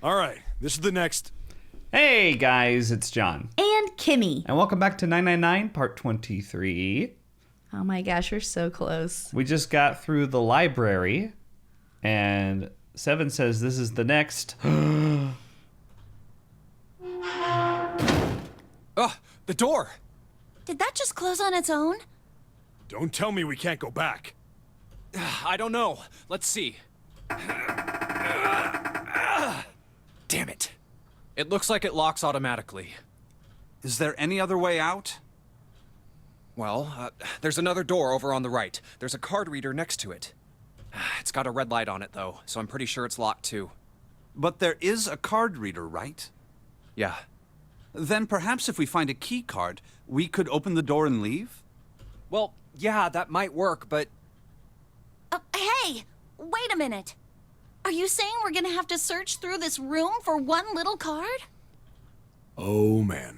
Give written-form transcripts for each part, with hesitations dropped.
All right, this is the next. Hey guys, it's John. And Kimmy. And welcome back to 999 part 23. Oh my gosh, we're so close. We just got through the library, and Seven says this is the next. Oh, the door! Did that just close on its own? Don't tell me we can't go back. I don't know. Let's see. Damn it. It looks like it locks automatically. Is there any other way out? Well, there's another door over on the right. There's a card reader next to it. It's got a red light on it, though, so I'm pretty sure it's locked, too. But there is a card reader, right? Yeah. Then perhaps if we find a key card, we could open the door and leave? Well, yeah, that might work, but... Hey! Wait a minute. Are you saying we're gonna have to search through this room for one little card? Oh, man.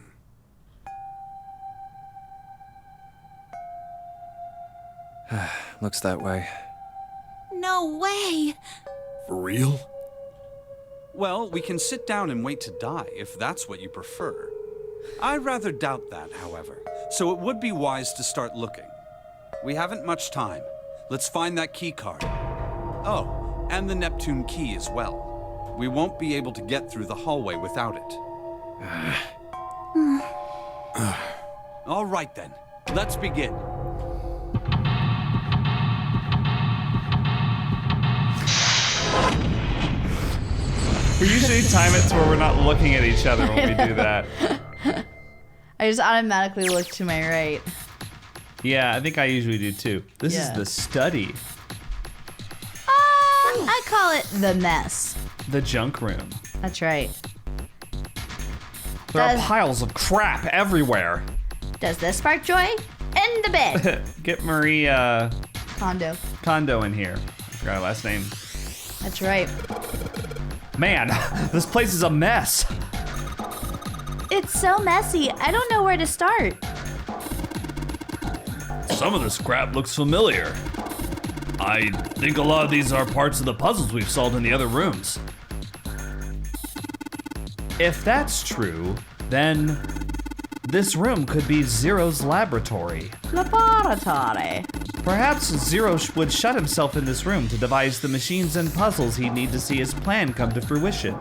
Looks that way. No way! For real? Well, we can sit down and wait to die, if that's what you prefer. I rather doubt that, however, so it would be wise to start looking. We haven't much time. Let's find that key card. Oh, and the Neptune key as well. We won't be able to get through the hallway without it. All right then, let's begin. We usually time it to where we're not looking at each other when we do that. I just automatically look to my right. Yeah, I think I usually do too. This is the study. I call it the mess. The junk room. That's right. There are piles of crap everywhere. Does this spark joy? In the bed. Get Marie Kondo in here. I forgot her last name. That's right. Man, this place is a mess. It's so messy. I don't know where to start. Some of this crap looks familiar. I think a lot of these are parts of the puzzles we've solved in the other rooms. If that's true, then this room could be Zero's laboratory. Laboratory. Perhaps Zero would shut himself in this room to devise the machines and puzzles he'd need to see his plan come to fruition.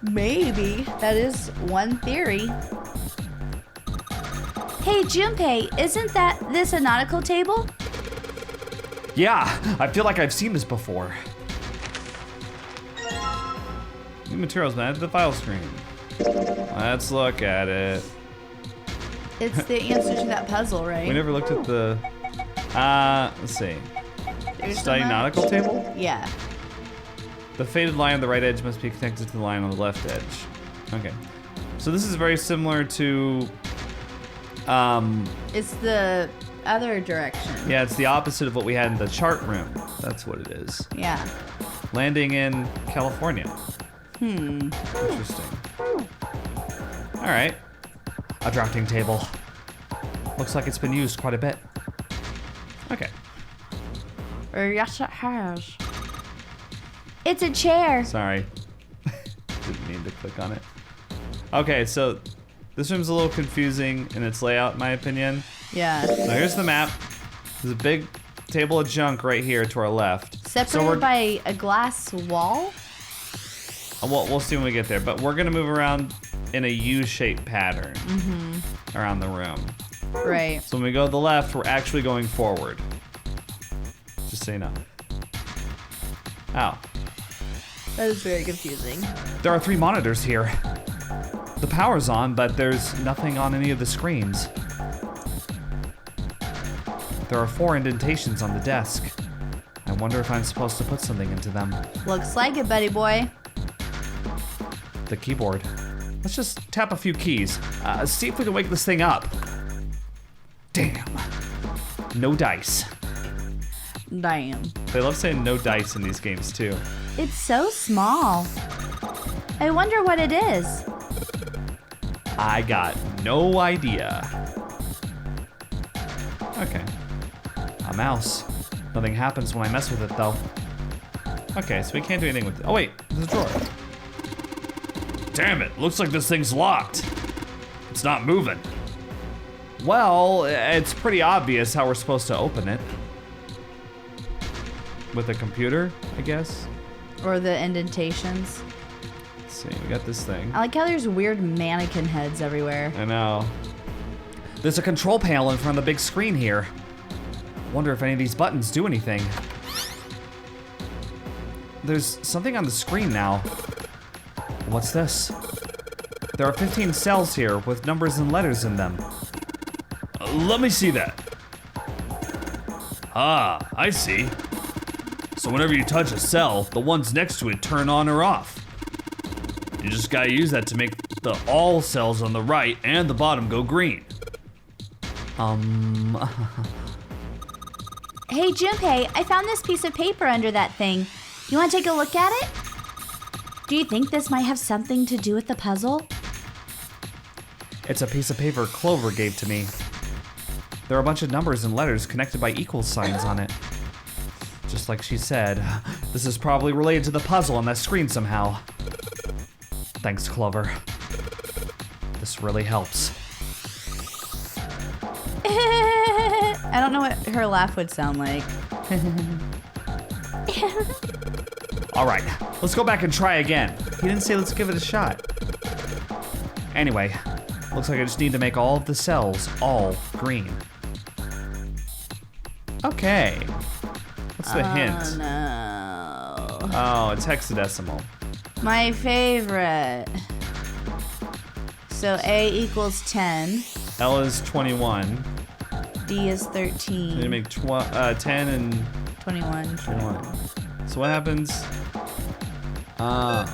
Maybe. That is one theory. Hey, Junpei, isn't this a nautical table? Yeah, I feel like I've seen this before. New materials man, to the file screen. Let's look at it. It's the answer to that puzzle, right? We never looked at the, let's see. There's Study nautical table? Yeah. The faded line on the right edge must be connected to the line on the left edge. Okay. So this is very similar to, It's the other direction. yeah, it's the opposite of what we had in the chart room. That's what it is. Yeah. Landing in California. Interesting. All right. A drafting table. Looks like it's been used quite a bit. Okay. Yes, it has. It's a chair. Sorry. Didn't mean to click on it. Okay, so this room's a little confusing in its layout, in my opinion. Yeah. So here's the map. There's a big table of junk right here to our left. Separated by a glass wall? We'll see when we get there, but we're gonna move around in a U-shaped pattern around the room. Right. So when we go to the left, we're actually going forward. Just so you know. Ow. That is very confusing. There are 3 monitors here. The power's on, but there's nothing on any of the screens. There are 4 indentations on the desk. I wonder if I'm supposed to put something into them. Looks like it, buddy boy. The keyboard. Let's just tap a few keys. See if we can wake this thing up. Damn. No dice. Damn. They love saying no dice in these games too. It's so small. I wonder what it is. I got no idea. Okay. A mouse. Nothing happens when I mess with it though. Okay, so we can't do anything with it. Oh wait, there's a drawer. Damn it, looks like this thing's locked. It's not moving. Well, it's pretty obvious how we're supposed to open it. With a computer, I guess. Or the indentations. Let's see, we got this thing. I like how there's weird mannequin heads everywhere. I know. There's a control panel in front of the big screen here. Wonder if any of these buttons do anything. There's something on the screen now. What's this? There are 15 cells here with numbers and letters in them. Let me see that. Ah, I see. So whenever you touch a cell, the ones next to it turn on or off. You just gotta use that to make the all cells on the right and the bottom go green. Hey, Junpei, I found this piece of paper under that thing. You want to take a look at it? Do you think this might have something to do with the puzzle? It's a piece of paper Clover gave to me. There are a bunch of numbers and letters connected by equal signs on it. Just like she said, this is probably related to the puzzle on that screen somehow. Thanks, Clover. This really helps. I don't know what her laugh would sound like. All right, let's go back and try again. He didn't say let's give it a shot. Anyway, looks like I just need to make all of the cells all green. Okay. What's the hint? No. Oh, it's hexadecimal. My favorite. So A equals 10. L is 21. D is You need to 13. make 10 and 21. 21. So what happens? Oh.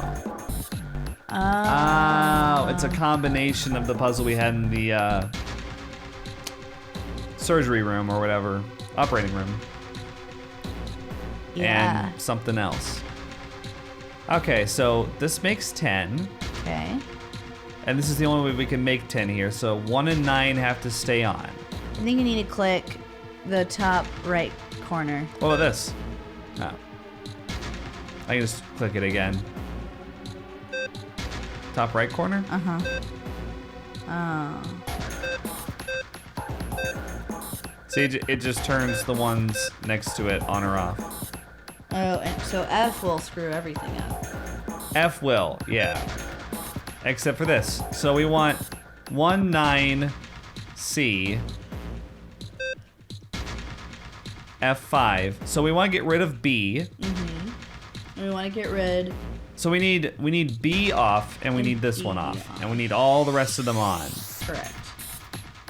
Oh. Oh, it's a combination of the puzzle we had in the surgery room or whatever, operating room, Yeah. and something else. Okay, so this makes 10, Okay. and this is the only way we can make 10 here, so 1 and 9 have to stay on. I think you need to click the top right corner. What about this? Oh. I can just click it again. Top right corner? Uh-huh. Oh. See, it just turns the ones next to it on or off. Oh, and so F will screw everything up. F will, yeah. Except for this. So we want 19C, F5. So we want to get rid of B. We want to get rid. So we need B off, and we need this one B off, off. and we need all the rest of them on. Correct.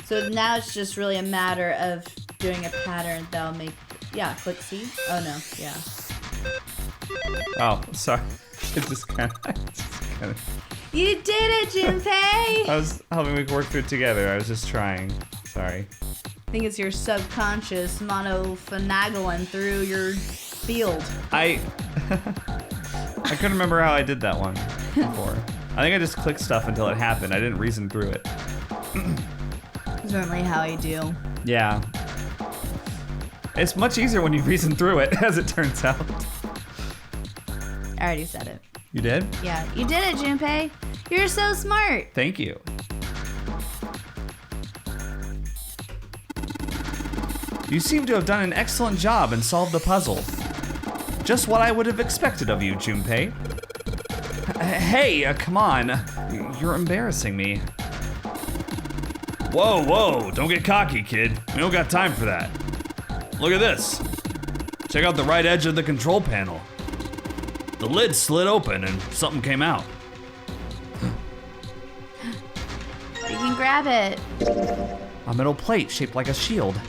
So now it's just really a matter of doing a pattern that'll make. Yeah, click C. Oh no, yeah. Oh, sorry. It just kind of. You did it, Junpei! I was hoping we could work through it together. I was just trying. Sorry. I think it's your subconscious mono-finagling through your field. I couldn't remember how I did that one before. I think I just clicked stuff until it happened. I didn't reason through it. That's normally how I do. Yeah. It's much easier when you reason through it, as it turns out. I already said it. You did? Yeah, you did it, Junpei. You're so smart. Thank you. You seem to have done an excellent job and solved the puzzle. Just what I would have expected of you, Junpei. Hey, come on. You're embarrassing me. Whoa, whoa, don't get cocky, kid. We don't got time for that. Look at this. Check out the right edge of the control panel. The lid slid open and something came out. You can grab it. A metal plate shaped like a shield.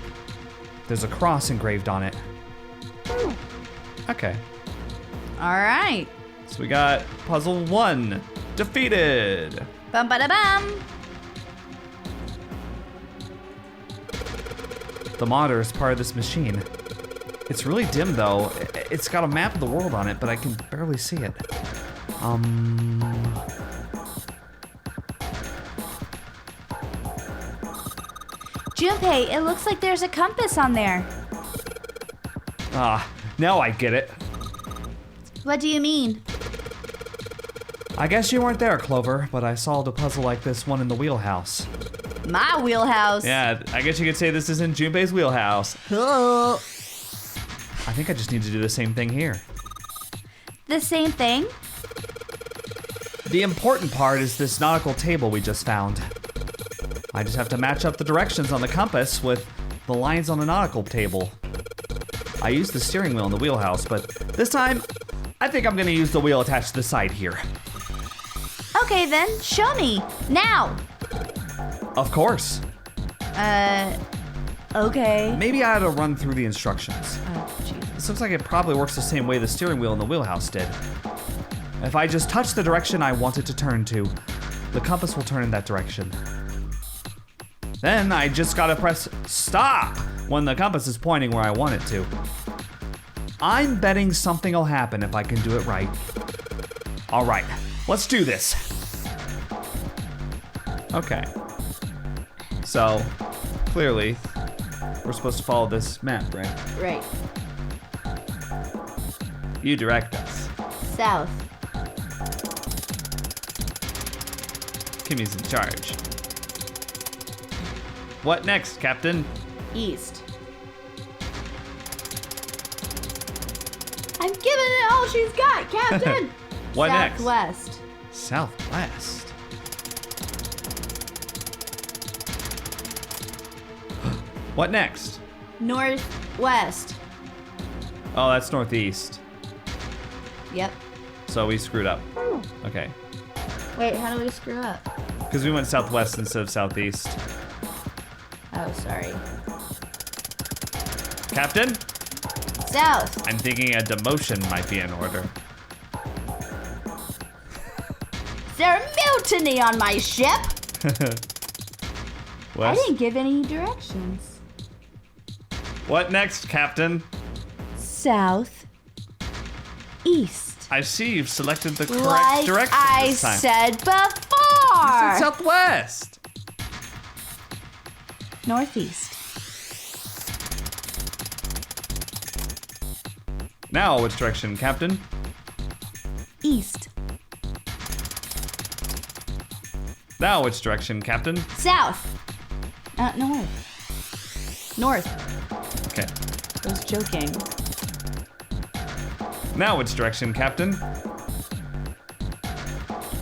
There's a cross engraved on it. Okay. All right. So we got puzzle 1 defeated. Bum ba da bum. The monitor is part of this machine. It's really dim though. It's got a map of the world on it, but I can barely see it. Junpei, it looks like there's a compass on there. Ah, now I get it. What do you mean? I guess you weren't there, Clover, but I solved a puzzle like this one in the wheelhouse. My wheelhouse. Yeah, I guess you could say this is in Junpei's wheelhouse. Cool. I think I just need to do the same thing here. The same thing? The important part is this nautical table we just found. I just have to match up the directions on the compass with the lines on the nautical table. I used the steering wheel in the wheelhouse, but this time, I think I'm gonna use the wheel attached to the side here. Okay then, show me. Now. Of course. Okay. Maybe I ought to run through the instructions. Oh, Jesus. This looks like it probably works the same way the steering wheel in the wheelhouse did. If I just touch the direction I want it to turn to, the compass will turn in that direction. Then I just gotta press stop when the compass is pointing where I want it to. I'm betting something will happen if I can do it right. All right, let's do this. Okay. So, clearly, we're supposed to follow this map, right? Right. You direct us. South. Kimmy's in charge. What next, Captain? East. I'm giving it all she's got, Captain. What next? Southwest. Southwest. What next? Northwest. Oh, that's northeast. Yep. So we screwed up. Okay. Wait, how do we screw up? Because we went southwest instead of southeast. Oh, sorry. Captain, South. I'm thinking a demotion might be in order. Is there a mutiny on my ship? I West. didn't give any directions. What next, Captain? South. East. I see you've selected the correct Like direction I this time. said You before. said southwest. Northeast. Now, which direction, Captain? East. Now, which direction, Captain? South. North. North. Okay. I was joking. Now, which direction, Captain?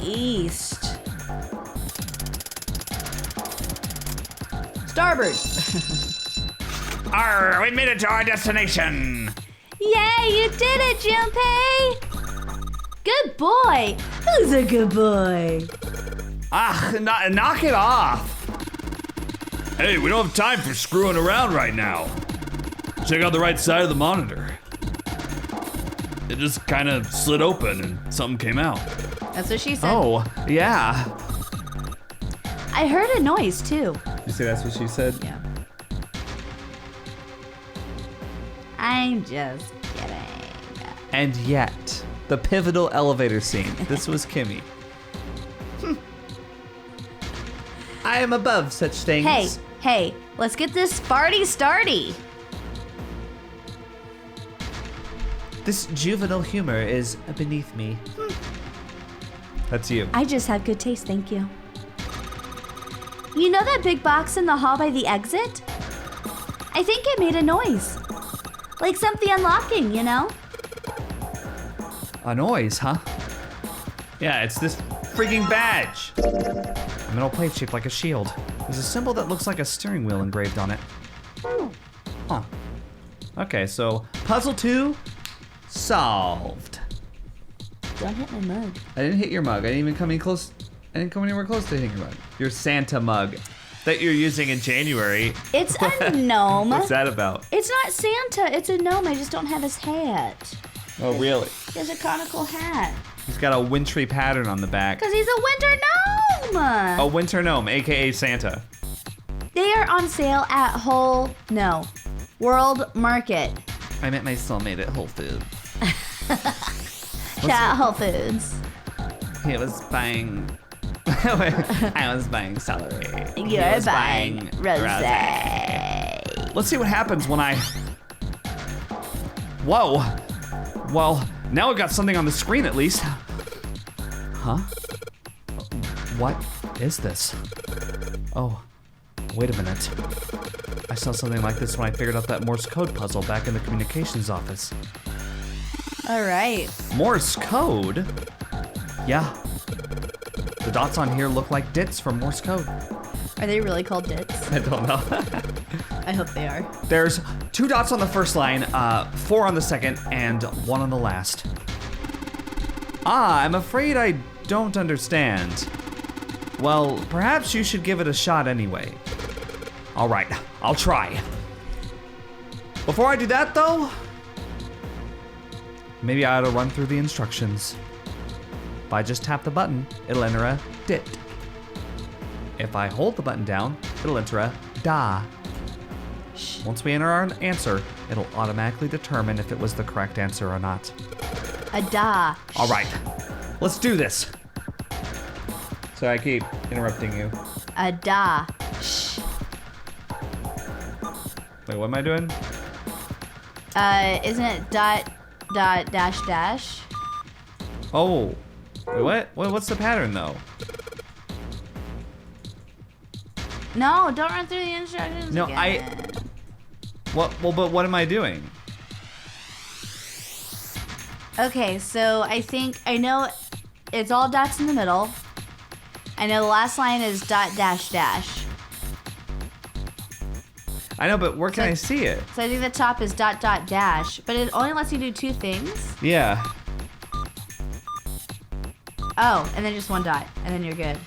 East. Starboard. Arr, we made it to our destination. Yay, you did it, Junpei! Good boy. Who's a good boy? Ah, knock it off. Hey, we don't have time for screwing around right now. Check out the right side of the monitor. It just kind of slid open and something came out. That's what she said. Oh, yeah. I heard a noise too. You say that's what she said? Yeah. I'm just kidding. And yet, the pivotal elevator scene. This was Kimmy. I am above such things. Hey, let's get this farty starty. This juvenile humor is beneath me. That's you. I just have good taste, thank you. You know that big box in the hall by the exit? I think it made a noise. Like something unlocking, you know? A noise, huh? Yeah, it's this freaking badge. A metal plate shaped like a shield. There's a symbol that looks like a steering wheel engraved on it. Huh. Okay, so puzzle 2 solved. Don't hit my mug. I didn't hit your mug. I didn't even come in close. I didn't come anywhere close to hitting your mug. Your Santa mug that you're using in January. It's a gnome. What's that about? It's not Santa, it's a gnome. I just don't have his hat. Oh, really? He has a conical hat. He's got a wintry pattern on the back. Because he's a winter gnome! A winter gnome, aka Santa. They are on sale at World Market. I met my soulmate at Whole Foods. Shout out Whole Foods. He was buying. I was buying celery. He You're was buying rosé. Let's see what happens when I. Whoa. Well, Now we've got something on the screen at least. Huh? What is this? Oh, wait a minute. I saw something like this when I figured out that Morse code puzzle back in the communications office. All right. Morse code? Yeah. The dots on here look like dits from Morse code. Are they really called dits? I don't know. I hope they are. There's 2 dots on the first line, 4 on the second, and 1 on the last. I'm afraid I don't understand. Well, perhaps you should give it a shot anyway. All right, I'll try. Before I do that, though, maybe I ought to run through the instructions. If I just tap the button, it'll enter a dit. If I hold the button down, it'll enter a da. Once we enter our answer, it'll automatically determine if it was the correct answer or not. A da. All right, let's do this. So I keep interrupting you. A da. Shh. Wait, what am I doing? Isn't it dot, dash, dash? Oh, wait, what? What's the pattern though? No, don't run through the instructions No, again. Well, but what am I doing? Okay, so I know it's all dots in the middle. I know the last line is dot, dash, dash. I know, but where can So- I see it? So I think the top is dot, dot, dash, but it only lets you do 2 things. Yeah. Oh, and then just 1 dot, and then you're good.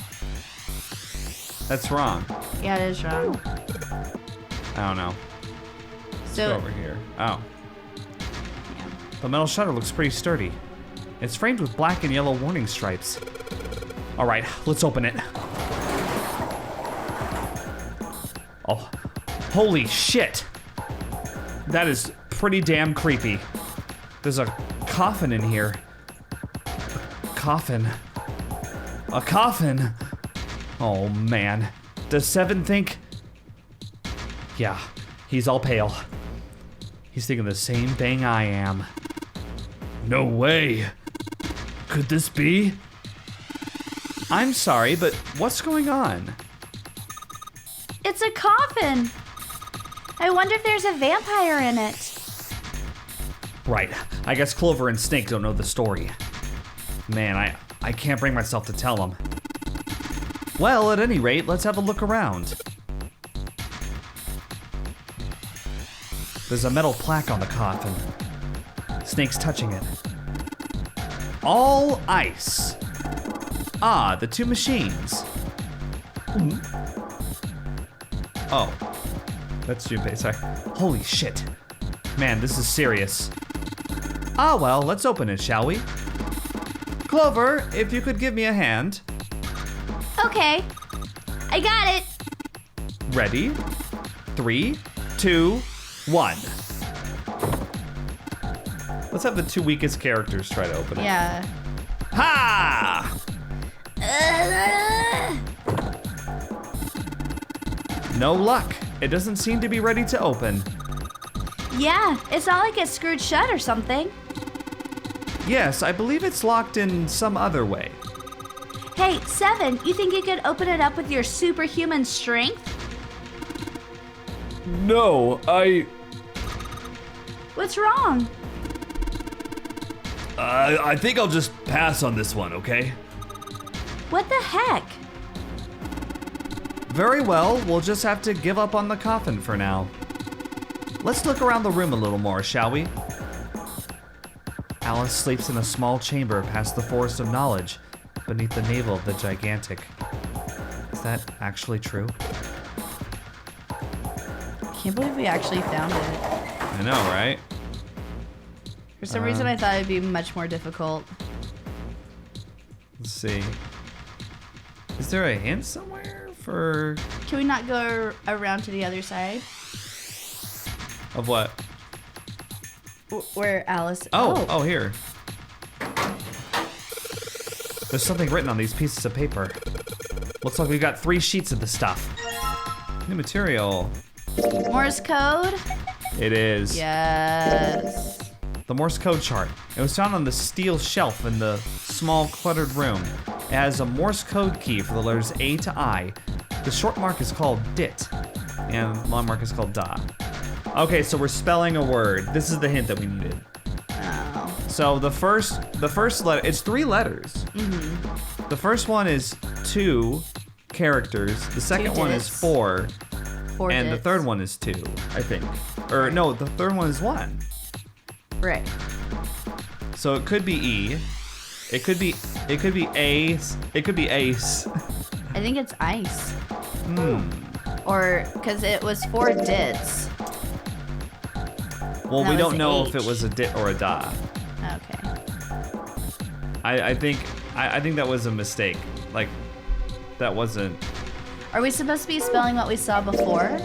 That's wrong. Yeah, it is wrong. I don't know. Let's go So, over here. Oh. The metal shutter looks pretty sturdy. It's framed with black and yellow warning stripes. All right, let's open it. Oh, holy shit. That is pretty damn creepy. There's a coffin in here. A coffin. A coffin. Oh man. Does Seven think? Yeah, he's all pale. He's thinking the same thing I am. No way. Could this be? I'm sorry, but what's going on? it's a coffin. I wonder if there's a vampire in it. Right, I guess Clover and Snake don't know the story. Man, I can't bring myself to tell them. Well, at any rate, let's have a look around. There's a metal plaque on the coffin. Snake's touching it. All ice. Ah, the 2 machines. Oh, that's Junpei, sorry. Holy shit. Man, this is serious. Ah, well, let's open it, shall we? Clover, if you could give me a hand. Okay, I got it. Ready? 3, 2, 1. Let's have the 2 weakest characters try to open it. Yeah. Ha! No luck. It doesn't seem to be ready to open. Yeah, it's not like it's screwed shut or something. Yes, I believe it's locked in some other way. Hey, Seven, you think you could open it up with your superhuman strength? No, What's wrong? I think I'll just pass on this one, okay? What the heck? Very well, we'll just have to give up on the coffin for now. Let's look around the room a little more, shall we? Alice sleeps in a small chamber past the Forest of Knowledge, beneath the navel of the gigantic. Is that actually true? I can't believe we actually found it. I know, right? For some reason, I thought it'd be much more difficult. Let's see. Is there a hint somewhere for... Can we not go around to the other side? Of what? Where Alice... Oh, here. There's something written on these pieces of paper. Looks like we've got 3 sheets of the stuff. New material. Morse code? It is. Yes. the Morse code chart. It was found on the steel shelf in the small cluttered room. It has a Morse code key for the letters A to I. The short mark is called DIT, and the long mark is called DA. Okay, so we're spelling a word. This is the hint that we needed. Oh. So the first letter, it's 3 letters. The first one is 2 characters. The second one is digits. 4. 4 And the digits. third one is 2, I think. Or no, the third one is 1. Right. So it could be E. It could be Ace. It could be Ace. I think it's ice. Or, because it was 4 dits. Well, That we was don't know if H. it was a dit or a da. Okay. I think that was a mistake. Like, that wasn't. Are we supposed to be spelling what we saw before?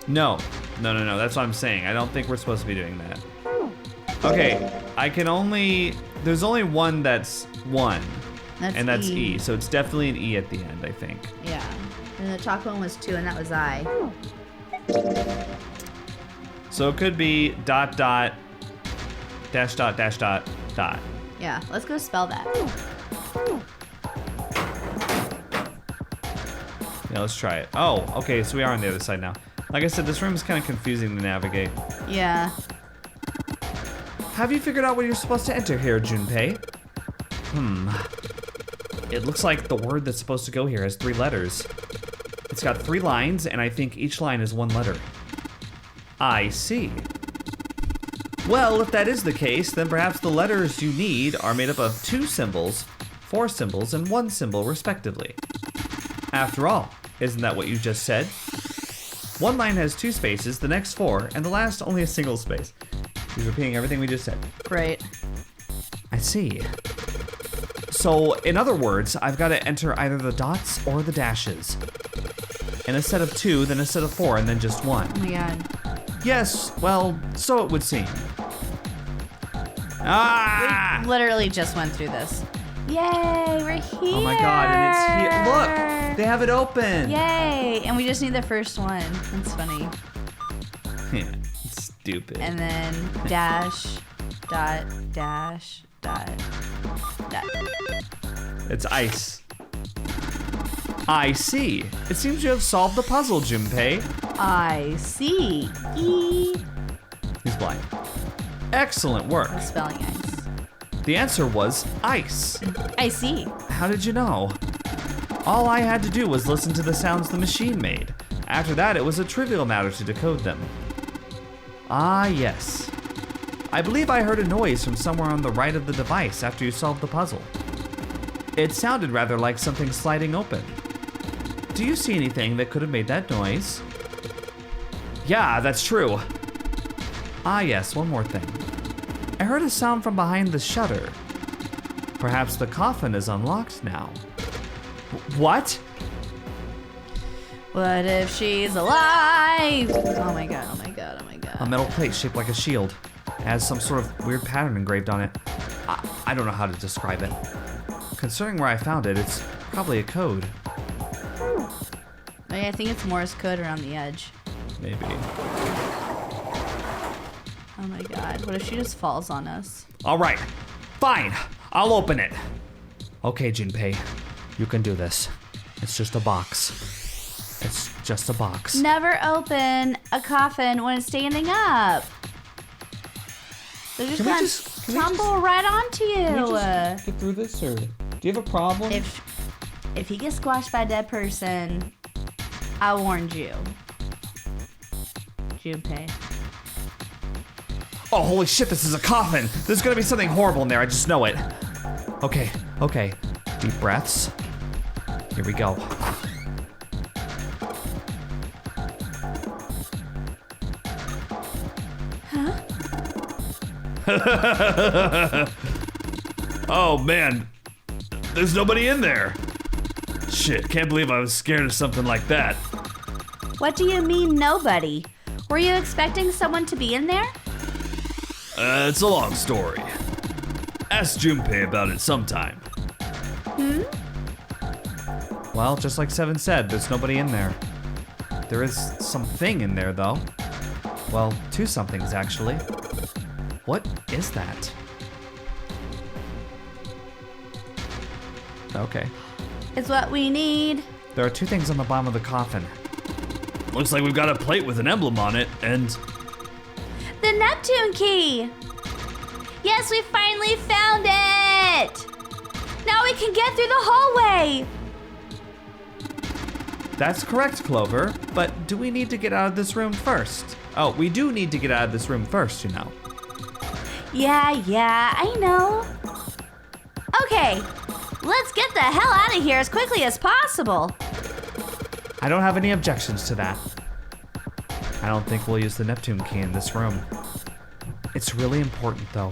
No. That's what I'm saying. I don't think we're supposed to be doing that. Okay, there's only one that's 1. And that's E. So it's definitely an E at the end, I think. Yeah. And the top one was 2, and that was I. So it could be ... dash ... Yeah, let's go spell that. Yeah, let's try it. Oh, okay, so we are on the other side now. Like I said, this room is kind of confusing to navigate. Yeah. Have you figured out what you're supposed to enter here, Junpei? It looks like the word that's supposed to go here has 3 letters. It's got 3 lines, and I think each line is 1 letter. I see. Well, if that is the case, then perhaps the letters you need are made up of 2 symbols, 4 symbols, and 1 symbol, respectively. After all, isn't that what you just said? One line has 2 spaces, the next 4, and the last only a single space. He's repeating everything we just said. Right. I see. So, in other words, I've got to enter either the dots or the dashes. And a set of 2, then a set of 4, and then just 1. Oh my god. Yes, well, so it would seem. Ah! We literally just went through this. Yay, we're here. Oh my god, and it's here. Look, they have it open. Yay, and we just need the first one. That's funny. Yeah, stupid. And then dash, dot, dash, dot, dot. It's ice. I see. It seems you have solved the puzzle, Junpei. I see. E. He's blind. Excellent work. I'm spelling ice. The answer was ice. I see. How did you know? All I had to do was listen to the sounds the machine made. After that, it was a trivial matter to decode them. Ah, yes. I believe I heard a noise from somewhere on the right of the device after you solved the puzzle. It sounded rather like something sliding open. Do you see anything that could have made that noise? Yeah, that's true. Ah, yes, one more thing. I heard a sound from behind the shutter. Perhaps the coffin is unlocked now. What? What if she's alive? Oh my god, oh my god, oh my god. A metal plate shaped like a shield. It has some sort of weird pattern engraved on it. I don't know how to describe it. Considering where I found it, it's probably a code. I think it's Morse code around the edge. Maybe. Oh my god, what if she just falls on us? All right, fine. I'll open it. Okay, Junpei, you can do this. It's just a box. It's just a box. Never open a coffin when it's standing up. They're just Can we gonna just- can we tumble right onto you. Get through this, or do you have a problem? If he gets squashed by a dead person, I warned you. Junpei. Oh, holy shit, this is a coffin. There's gonna be something horrible in there, I just know it. Okay. Deep breaths. Here we go. Oh man, there's nobody in there. Shit, can't believe I was scared of something like that. What do you mean nobody? Were you expecting someone to be in there? It's a long story. Ask Junpei about it sometime. Well, just like Seven said, there's nobody in there. There is something in there, though. Well, 2 somethings, actually. What is that? Okay. It's what we need. There are 2 things on the bottom of the coffin. Looks like we've got a plate with an emblem on it, and The Neptune key. Yes, we finally found it. Now we can get through the hallway. That's correct, Clover. But do we need to get out of this room first? Oh, we do need to get out of this room first, you know. Yeah, I know. Okay, let's get the hell out of here as quickly as possible. I don't have any objections to that. I don't think we'll use the Neptune key in this room. It's really important, though,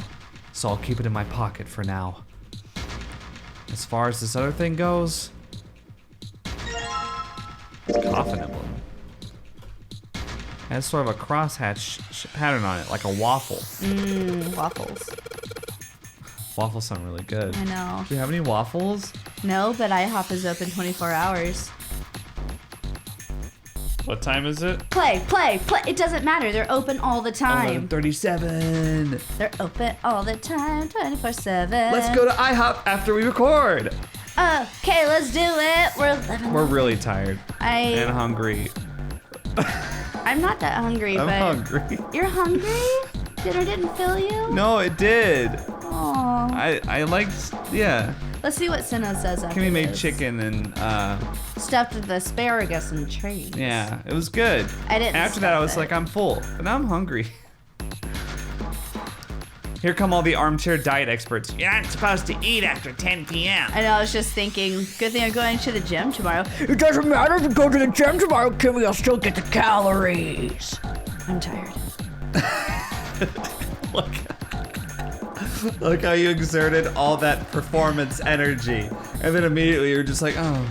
so I'll keep it in my pocket for now. As far as this other thing goes, coffin emblem. It has sort of a crosshatch pattern on it, like a waffle. Waffles. Waffles sound really good. I know. Do you have any waffles? No, but IHOP is open 24 hours. What time is it? Play. It doesn't matter. They're open all the time. 11:37. They're open all the time, 24/7. Let's go to IHOP after we record. Okay, let's do it. We're really tired and I hungry. I'm not that hungry, I'm but hungry. you're hungry? Dinner didn't fill you? No, it did. Aw. I liked, yeah. Let's see what Sinnoh says after Kimmy made this. chicken and Stuffed with asparagus and trees. yeah, it was good. I didn't After that, I stuff was it. like, I'm full, but now I'm hungry. Here come all the armchair diet experts. You're not supposed to eat after 10 p.m. I know, I was just thinking, good thing I'm going to the gym tomorrow. It doesn't matter if you go to the gym tomorrow, Kimmy, I'll still get the calories. I'm tired. Look how you exerted all that performance energy, and then immediately you're just like, oh.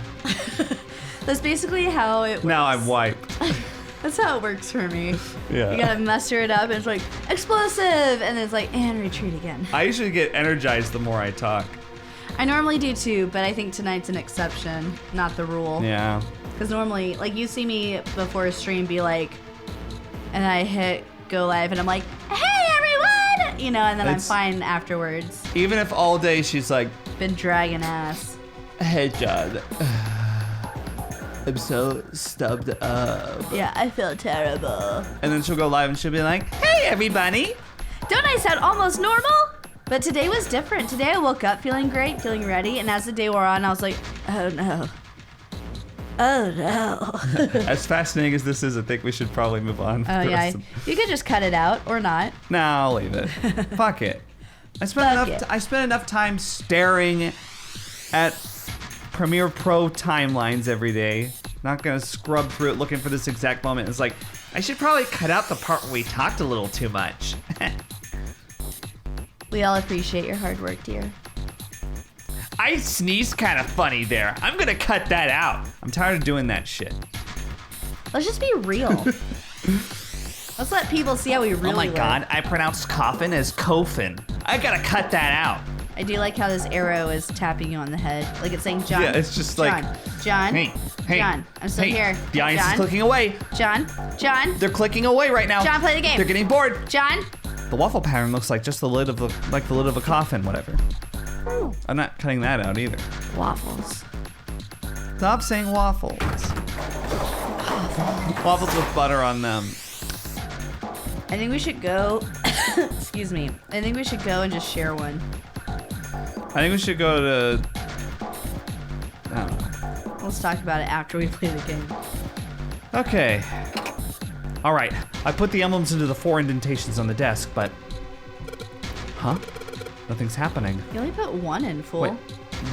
That's basically how it works. Now I'm wiped. That's how it works for me. Yeah. You gotta muster it up and it's like, explosive! And then it's like, and retreat again. I usually get energized the more I talk. I normally do too, but I think tonight's an exception, not the rule. Yeah. Because normally, like, you see me before a stream be like, and I hit go live and I'm like, hey everyone! You know, and then It's- I'm fine afterwards. Even if all day she's like, Been dragging ass. hey John, I'm so stubbed up. Yeah, I feel terrible. And then she'll go live and she'll be like, hey everybody. Don't I sound almost normal? But today was different. Today I woke up feeling great, feeling ready, and as the day wore on, I was like, oh no. Oh no. As fascinating as this is, I think we should probably move on. Oh yeah, you could just cut it out or not. No, I'll leave it. Fuck it. I spent enough time staring at Premiere Pro timelines every day. Not gonna scrub through it looking for this exact moment. It's like, I should probably cut out the part where we talked a little too much. We all appreciate your hard work, dear. I sneezed kind of funny there. I'm gonna cut that out. I'm tired of doing that shit. Let's just be real. Let's let people see how we really Oh my live. god, I pronounced coffin as coffin. I gotta cut that out. I do like how this arrow is tapping you on the head. Like it's saying, John. Yeah, it's just like, John. Hey, hey, John, I'm still hey. here. The audience is John. clicking away. John. They're clicking away right now. John, play the game. They're getting bored. John. the waffle pattern looks like just the lid of the lid of a coffin, whatever. I'm not cutting that out either. Waffles. Stop saying waffles. Waffles with butter on them. I think we should go. Excuse me. I think we should go and just share one. I think we should go to. I don't know. Let's talk about it after we play the game. Okay. All right. I put the emblems into the 4 indentations on the desk, but. Huh? Nothing's happening. You only put one in, fool. Wait.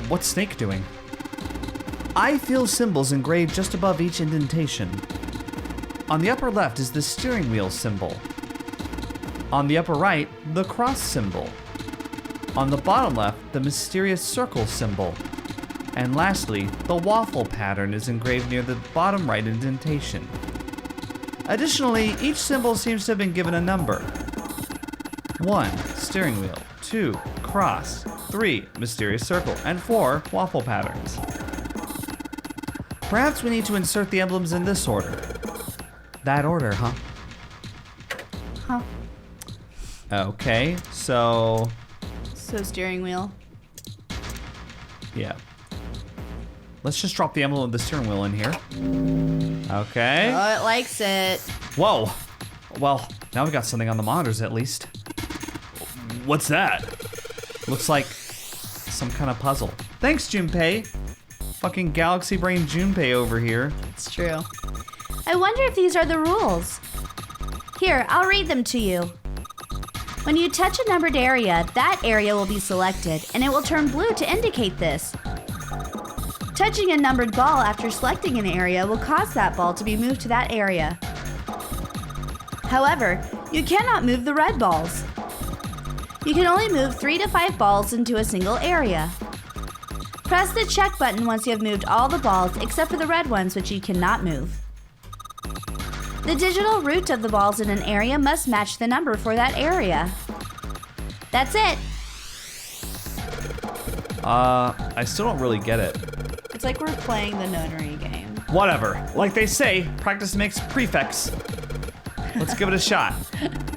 What's Snake doing? I feel symbols engraved just above each indentation. On the upper left is the steering wheel symbol. On the upper right, the cross symbol. On the bottom left, the mysterious circle symbol. And lastly, the waffle pattern is engraved near the bottom right indentation. Additionally, each symbol seems to have been given a number. 1, steering wheel. 2, cross. 3, mysterious circle. And 4, waffle patterns. Perhaps we need to insert the emblems in this order. That order, huh? Huh. Okay, so steering wheel. yeah. Let's just drop the emblem of the steering wheel in here. Okay. Oh, it likes it. Whoa. Well, now we got something on the monitors at least. What's that? Looks like some kind of puzzle. Thanks, Junpei. Fucking Galaxy Brain Junpei over here. It's true. I wonder if these are the rules. Here, I'll read them to you. When you touch a numbered area, that area will be selected, and it will turn blue to indicate this. Touching a numbered ball after selecting an area will cause that ball to be moved to that area. However, you cannot move the red balls. You can only move 3 to 5 balls into a single area. Press the check button once you have moved all the balls except for the red ones, which you cannot move. The digital root of the balls in an area must match the number for that area. That's it. I still don't really get it. It's like we're playing the notary game. Whatever. Like they say, practice makes prefects. Let's give it a shot.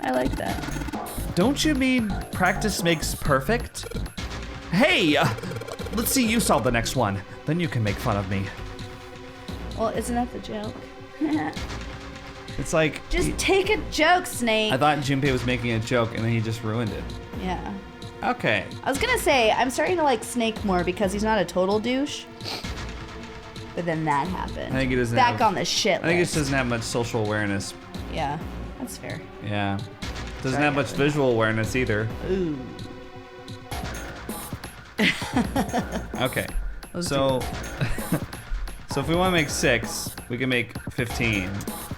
I like that. Don't you mean practice makes perfect? Hey, let's see you solve the next one. Then you can make fun of me. Well, isn't that the joke? It's like... Just take a joke, Snake. I thought Junpei was making a joke and then he just ruined it. Yeah. Okay. I was gonna say, I'm starting to like Snake more because he's not a total douche. But then that happened. I think he doesn't Back have- on the shit I think he list. just doesn't have much social awareness. Yeah, that's fair. Yeah. Doesn't Sorry, have much Evan. visual awareness either. Ooh. Okay. Let's So... so if we want to make 6, we can make 15.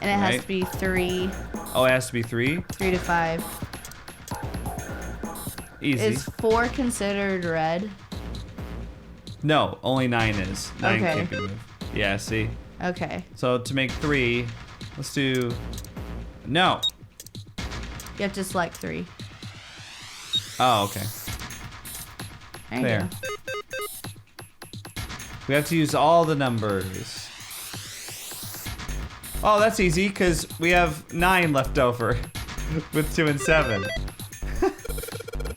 And it has right? to be 3 Oh, it has to be 3? to 5. Easy. Is 4 considered red? No, only 9 is. 9 Okay. can't be moved. Yeah, see? Okay. So to make 3, let's do... No. You have to select 3. Oh, okay. There you There. go. We have to use all the numbers. Oh, that's easy, because we have 9 left over with 2 and 7.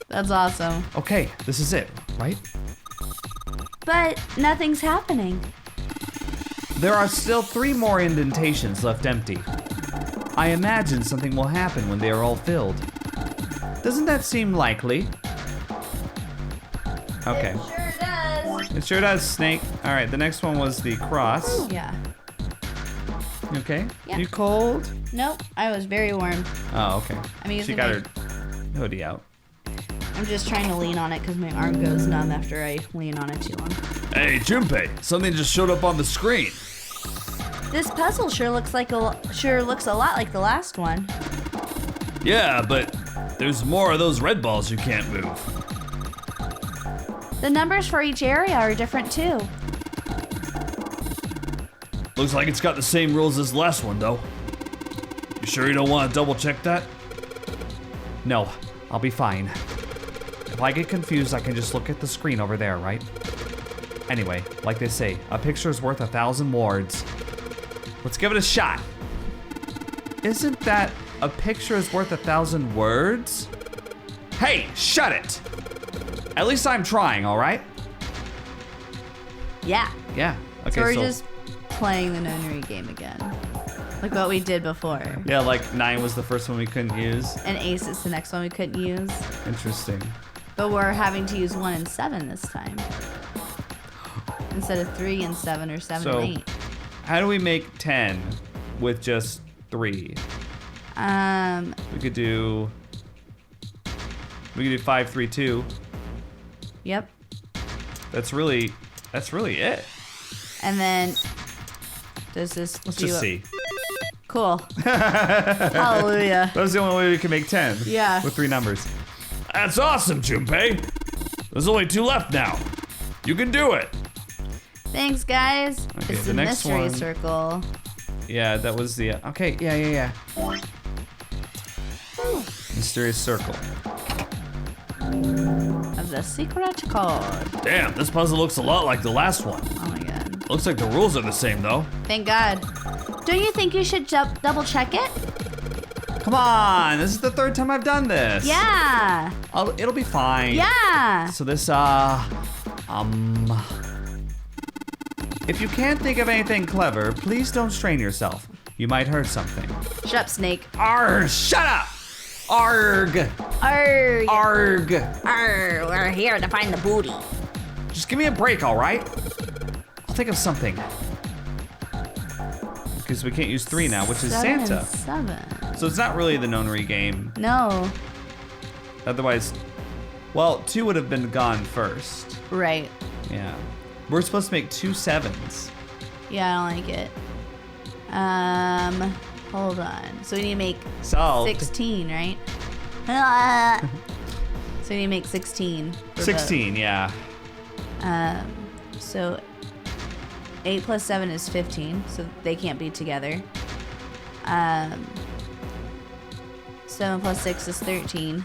That's awesome. Okay, this is it, right? But nothing's happening. There are still 3 more indentations left empty. I imagine something will happen when they are all filled. Doesn't that seem likely? Okay. Sure does. It sure does, Snake. All right, the next one was the cross. Yeah. You okay? Yeah. You cold? Nope, I was very warm. Oh, okay. I'm She using got my- her hoodie out. I'm just trying to lean on it because my arm goes numb after I lean on it too long. Hey, Junpei, something just showed up on the screen. This puzzle sure looks a lot like the last one. Yeah, but there's more of those red balls you can't move. The numbers for each area are different too. Looks like it's got the same rules as the last one, though. You sure you don't want to double check that? No, I'll be fine. If I get confused, I can just look at the screen over there, right? Anyway, like they say, a picture's worth 1,000 words. Let's give it a shot. Isn't that a picture is worth 1,000 words? Hey, shut it! At least I'm trying, all right? Yeah. Yeah. Okay, So we're just playing the nonary game again. Like what we did before. yeah, like 9 was the first one we couldn't use. And ace is the next one we couldn't use. Interesting. But we're having to use 1 and 7 this time. Instead of 3 and 7 or 7 So, and 8. how do we make 10 with just 3? We could do 5, 3, 2. Yep. That's really it. And then does this Let's do just a- see. Cool. Hallelujah. That's the only way we can make 10. Yeah. With 3 numbers. That's awesome, Junpei. There's only 2 left now. You can do it. Thanks, guys. Okay, it's the the next mystery one- circle. Yeah, that was the. Okay, yeah. Mysterious circle. Of the secret code. Damn, this puzzle looks a lot like the last one. Oh my god. Looks like the rules are the same, though. Thank God. Don't you think you should double check it? Come on, this is the third time I've done this. Yeah. It'll be fine. Yeah. So this, if you can't think of anything clever, please don't strain yourself. You might hurt something. Shut up, Snake. Arg! Shut up! Arg! Arr. Arg! Arr. We're here to find the booty. Just give me a break, all right? I'll think of something. Because we can't use 3 now, which is 7 Santa. and 7. So it's not really the nonary game. No. Otherwise, well, 2 would have been gone first. Right. Yeah. We're supposed to make 2 7s. Yeah, I don't like it. Hold on. So we need to make Solved. 16, right? So we need to make 16. for 16, yeah. both. So 8 plus 7 is 15, so they can't be together. 7 plus 6 is 13.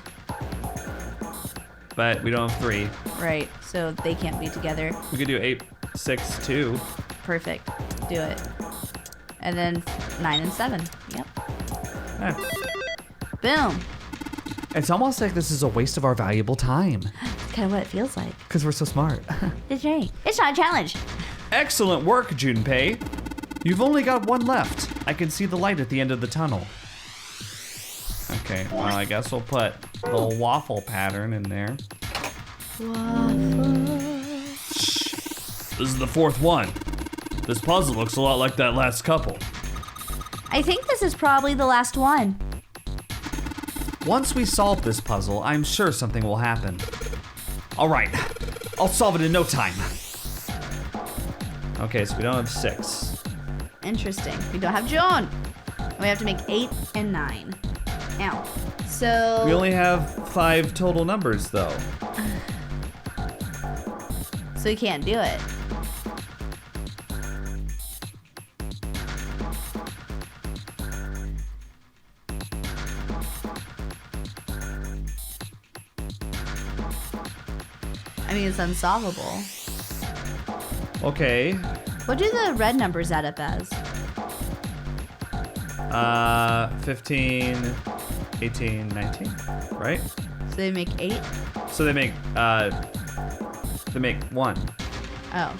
But we don't have 3. Right, so they can't be together. We could do 8, 6, 2. Perfect. Do it. And then 9 and 7. Yep. Eh. Boom. It's almost like this is a waste of our valuable time. That's kind of what it feels like. Because we're so smart. That's right. It's not a challenge. Excellent work, Junpei. You've only got 1 left. I can see the light at the end of the tunnel. Okay, well, I guess we'll put the little waffle pattern in there. This is the 4th one. This puzzle looks a lot like that last couple. I think this is probably the last one. Once we solve this puzzle, I'm sure something will happen. All right, I'll solve it in no time. Okay, so we don't have 6. Interesting. We don't have John. We have to make 8 and 9. Ow. So We only have 5 total numbers, though. so we can't do it. I mean, it's unsolvable. Okay. What do the red numbers add up as? 15, 18, 19, right? So they make 8? So they make 1. Oh.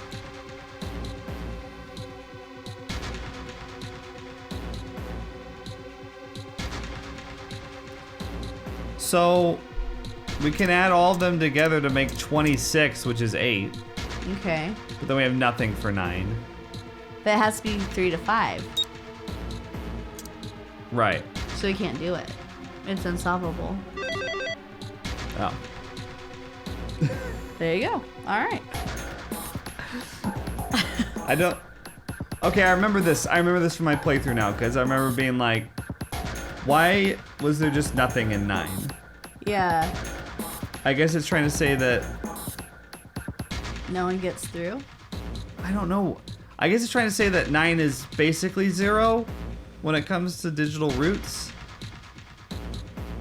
So we can add all of them together to make 26, which is 8. Okay. But then we have nothing for 9. But it has to be 3 to 5. Right. So we can't do it. It's unsolvable. Oh. There you go. All right. I don't. Okay, I remember this. I remember this from my playthrough now, because I remember being like, why was there just nothing in 9? Yeah. I guess it's trying to say that. No one gets through? I don't know. I guess it's trying to say that 9 is basically 0 when it comes to digital roots.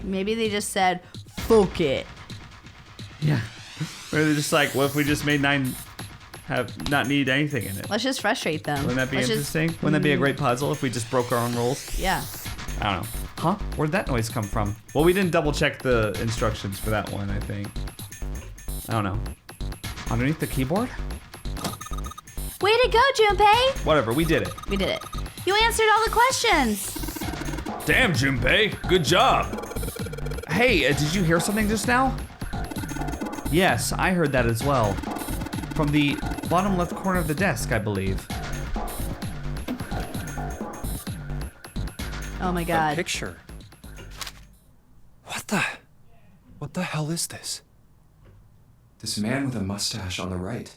Maybe they just said, fuck it. Yeah. Or they're just like, what if we just made 9 not need anything in it? Let's just frustrate them. Wouldn't that be Let's interesting? Wouldn't that be a great puzzle if we just broke our own rules? Yeah. I don't know. Huh? Where'd that noise come from? Well, we didn't double check the instructions for that one, I think. I don't know. Underneath the keyboard? Way to go, Junpei! Whatever, we did it. We did it. You answered all the questions. Damn, Junpei, good job. Hey, did you hear something just now? Yes, I heard that as well. From the bottom left corner of the desk, I believe. Oh my A god. picture. What the hell is this? This man with a mustache on the right.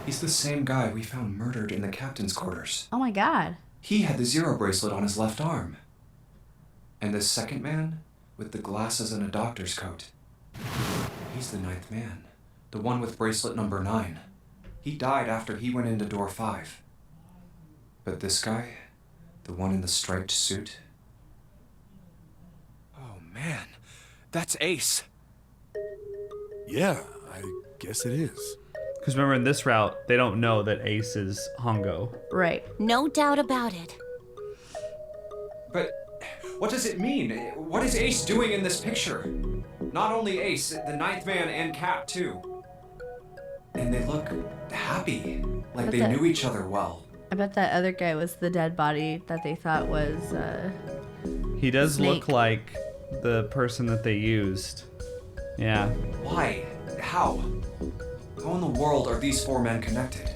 He's the same guy we found murdered in the captain's quarters. Oh my god. He had the 0 bracelet on his left arm. And this second man, with the glasses and a doctor's coat. He's the 9th man. The one with bracelet number 9. He died after he went into door 5. But this guy, the one in the striped suit. Oh man, that's Ace. Yeah, I guess it is. Because remember, in this route, they don't know that Ace is Hongo. Right. No doubt about it. But What does it mean? What is Ace doing in this picture? Not only Ace, the ninth man and Cap too. And they look happy, like they knew each other well. I bet that other guy was the dead body that they thought was, He does Snake. look like the person that they used. Yeah. Why? How? How in the world are these four men connected?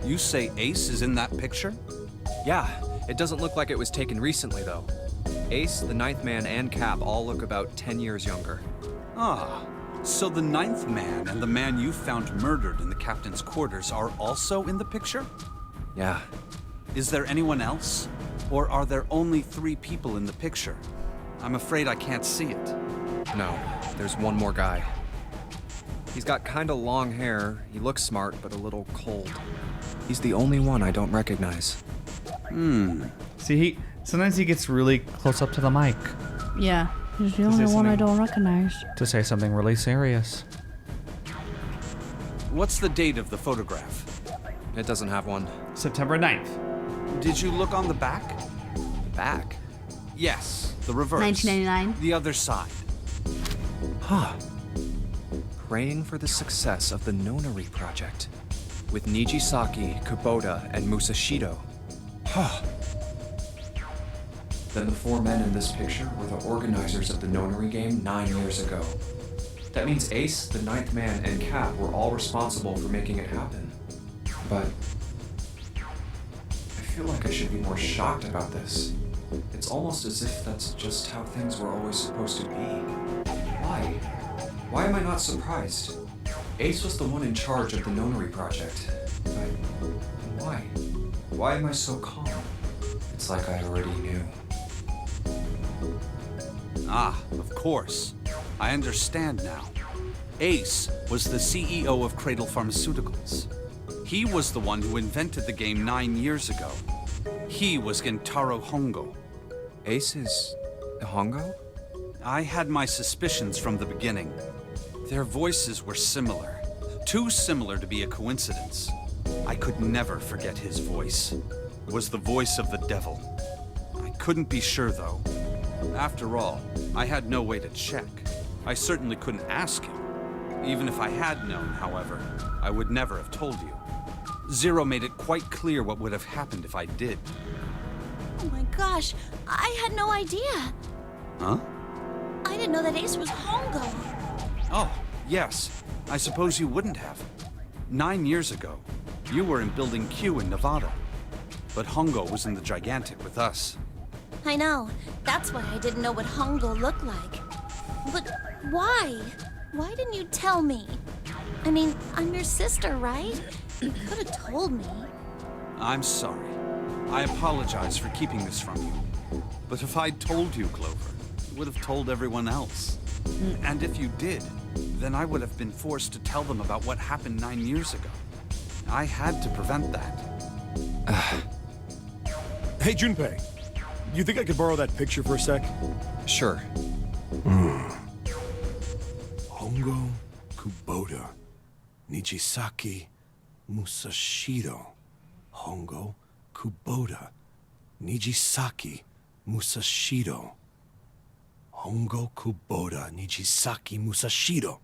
You say Ace is in that picture? Yeah, it doesn't look like it was taken recently, though. Ace, the ninth man, and Cap all look about 10 years younger. Ah, so the ninth man and the man you found murdered in the captain's quarters are also in the picture? Yeah. Is there anyone else? Or are there only 3 people in the picture? I'm afraid I can't see it. No, there's one more guy. He's got kinda long hair, he looks smart, but a little cold. He's the only one I don't recognize. See, sometimes he gets really close up to the mic yeah. He's the Is only there one I something- don't recognize. to say something really serious. What's the date of the photograph? It doesn't have one. September 9th. Did you look on the back? Back? Yes, the reverse. 1999. The other side. Huh. Praying for the success of the Nonary project. With Nijisaki, Kubota, and Musashido. Huh. Then the four men in this picture were the organizers of the Nonary game 9 years ago. That means Ace, the ninth man, and Cap were all responsible for making it happen. But I feel like I should be more shocked about this. It's almost as if that's just how things were always supposed to be. Why? Why am I not surprised? Ace was the one in charge of the Nonary project. But why? Why am I so calm? It's like I already knew. Ah, of course. I understand now. Ace was the CEO of Cradle Pharmaceuticals. He was the one who invented the game 9 years ago. He was Gentaro Hongo. Ace is Hongo? I had my suspicions from the beginning. Their voices were similar. Too similar to be a coincidence. I could never forget his voice. It was the voice of the devil. I couldn't be sure, though. After all, I had no way to check. I certainly couldn't ask him. Even if I had known, however, I would never have told you. Zero made it quite clear what would have happened if I did. Oh my gosh, I had no idea. Huh? I didn't know that Ace was Hongo. Oh, yes. I suppose you wouldn't have. 9 years ago, you were in Building Q in Nevada. But Hongo was in the Gigantic with us. I know. That's why I didn't know what Hongo looked like. But why? Why didn't you tell me? I mean, I'm your sister, right? You could have told me. I'm sorry. I apologize for keeping this from you. But if I'd told you, Clover, you would have told everyone else. And if you did, then I would have been forced to tell them about what happened 9 years ago. I had to prevent that. Hey, Junpei. You think I could borrow that picture for a sec? Sure. Hongo, Kubota, Nijisaki, Musashido. Hongo, Kubota, Nijisaki, Musashido. Hongo, Kubota, Nijisaki, Musashido.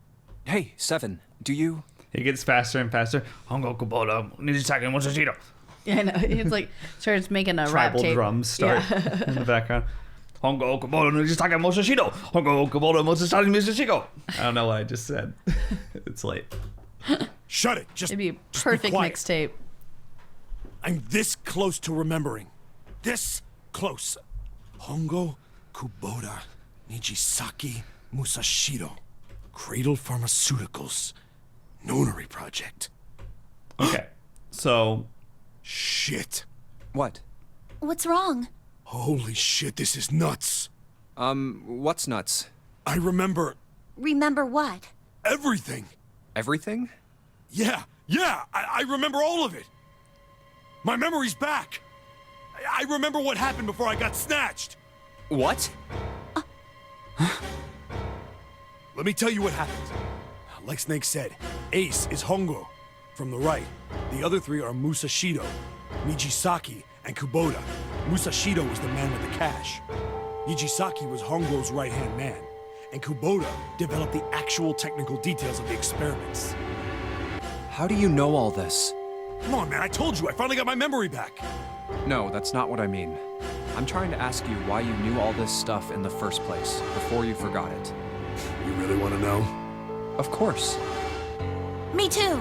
Hey, Seven, do you... It gets faster and faster. Hongo Kubota, Nijisaki Musashiro. Yeah, I know. It's like starts making a rap Tribal tape. drums start Yeah. in the background. Hongo Kubota, Nijisaki Musashiro. Hongo Kubota, Musashiro Musashiro. I don't know what I just said. It's late. Shut it. Just It'd be a be perfect quiet. mixtape. I'm this close to remembering. This close. Hongo, Kubota, Nijisaki, Musashiro. Cradle Pharmaceuticals. Nonary Project. Okay. So, Shit. What? What's wrong? Holy shit, this is nuts. What's nuts? I remember Remember what? everything. Everything? Yeah, I remember all of it. My memory's back. I remember what happened before I got snatched. What? Let me tell you what happened. Like Snake said, Ace is Hongo from the right. The other three are Musashido, Nijisaki, and Kubota. Musashido was the man with the cash. Nijisaki was Hongo's right-hand man. And Kubota developed the actual technical details of the experiments. How do you know all this? Come on, man, I told you, I finally got my memory back. No, that's not what I mean. I'm trying to ask you why you knew all this stuff in the first place, before you forgot it. You really want to know? Of course. Me too.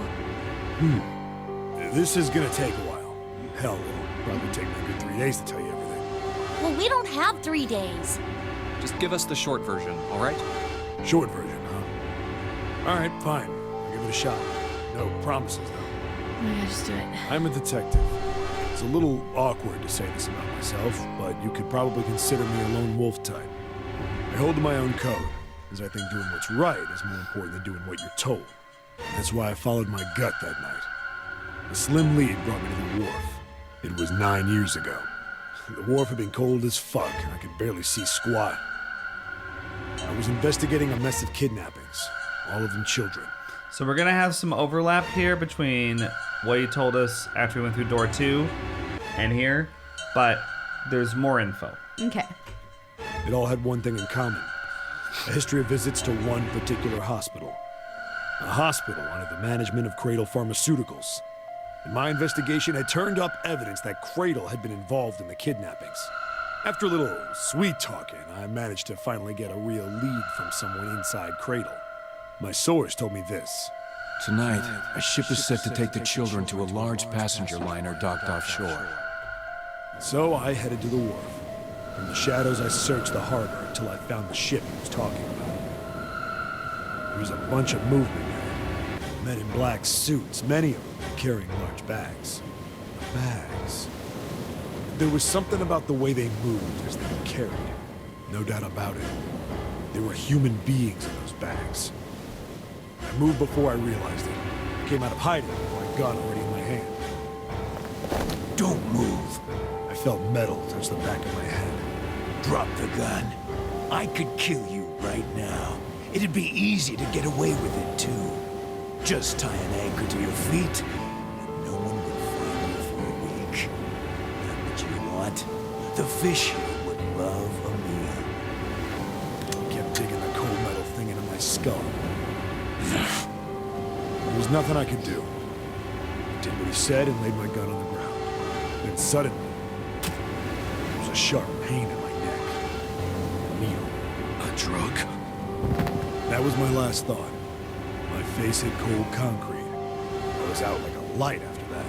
This is gonna take a while. Hell, it'll probably take me a good 3 days to tell you everything. Well, we don't have 3 days. Just give us the short version, all right? Short version, huh? All right, fine. I'll give it a shot. No promises, though. Oh my god, just do it. I'm a detective. It's a little awkward to say this about myself, but you could probably consider me a lone wolf type. I hold to my own code, because I think doing what's right is more important than doing what you're told. That's why I followed my gut that night. A slim lead brought me to the wharf. It was 9 years ago. The wharf had been cold as fuck, and I could barely see squat. I was investigating a mess of kidnappings, all of them children. So we're gonna have some overlap here between what you told us after we went through door 2 and here, but there's more info. Okay. It all had one thing in common. A history of visits to one particular hospital. A hospital under the management of Cradle Pharmaceuticals. And my investigation had turned up evidence that Cradle had been involved in the kidnappings. After a little sweet talking, I managed to finally get a real lead from someone inside Cradle. My source told me this. Tonight, a ship is set to take the children to a large passenger liner docked offshore. So I headed to the wharf. In the shadows, I searched the harbor until I found the ship he was talking about. There was a bunch of movement there. Men in black suits, many of them carrying large bags. Bags. There was something about the way they moved as they were carried. No doubt about it. There were human beings in those bags. I moved before I realized it. I came out of hiding with my gun already in my hand. Don't move. I felt metal touch the back of my head. Drop the gun. I could kill you right now. It'd be easy to get away with it, too. Just tie an anchor to your feet, and no one would find you for a week. But you know what? The fish here would love a meal. I kept digging the cold metal thing into my skull. There was nothing I could do. I did what he said and laid my gun on the ground. Then suddenly, there was a sharp pain in my neck. A needle. A drug? That was my last thought. My face hit cold concrete. I was out like a light after that.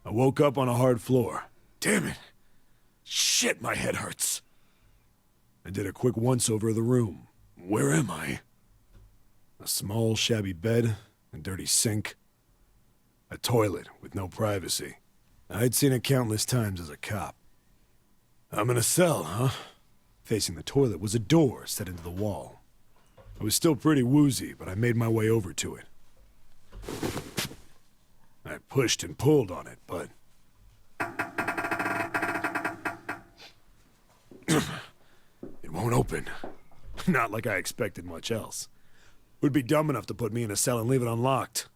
I woke up on a hard floor. Damn it. Shit, my head hurts. I did a quick once-over of the room. Where am I? A small, shabby bed, a dirty sink, a toilet with no privacy. I'd seen it countless times as a cop. I'm in a cell, huh? Facing the toilet was a door set into the wall. I was still pretty woozy, but I made my way over to it. I pushed and pulled on it, but... it won't open. Not like I expected much else. Would be dumb enough to put me in a cell and leave it unlocked.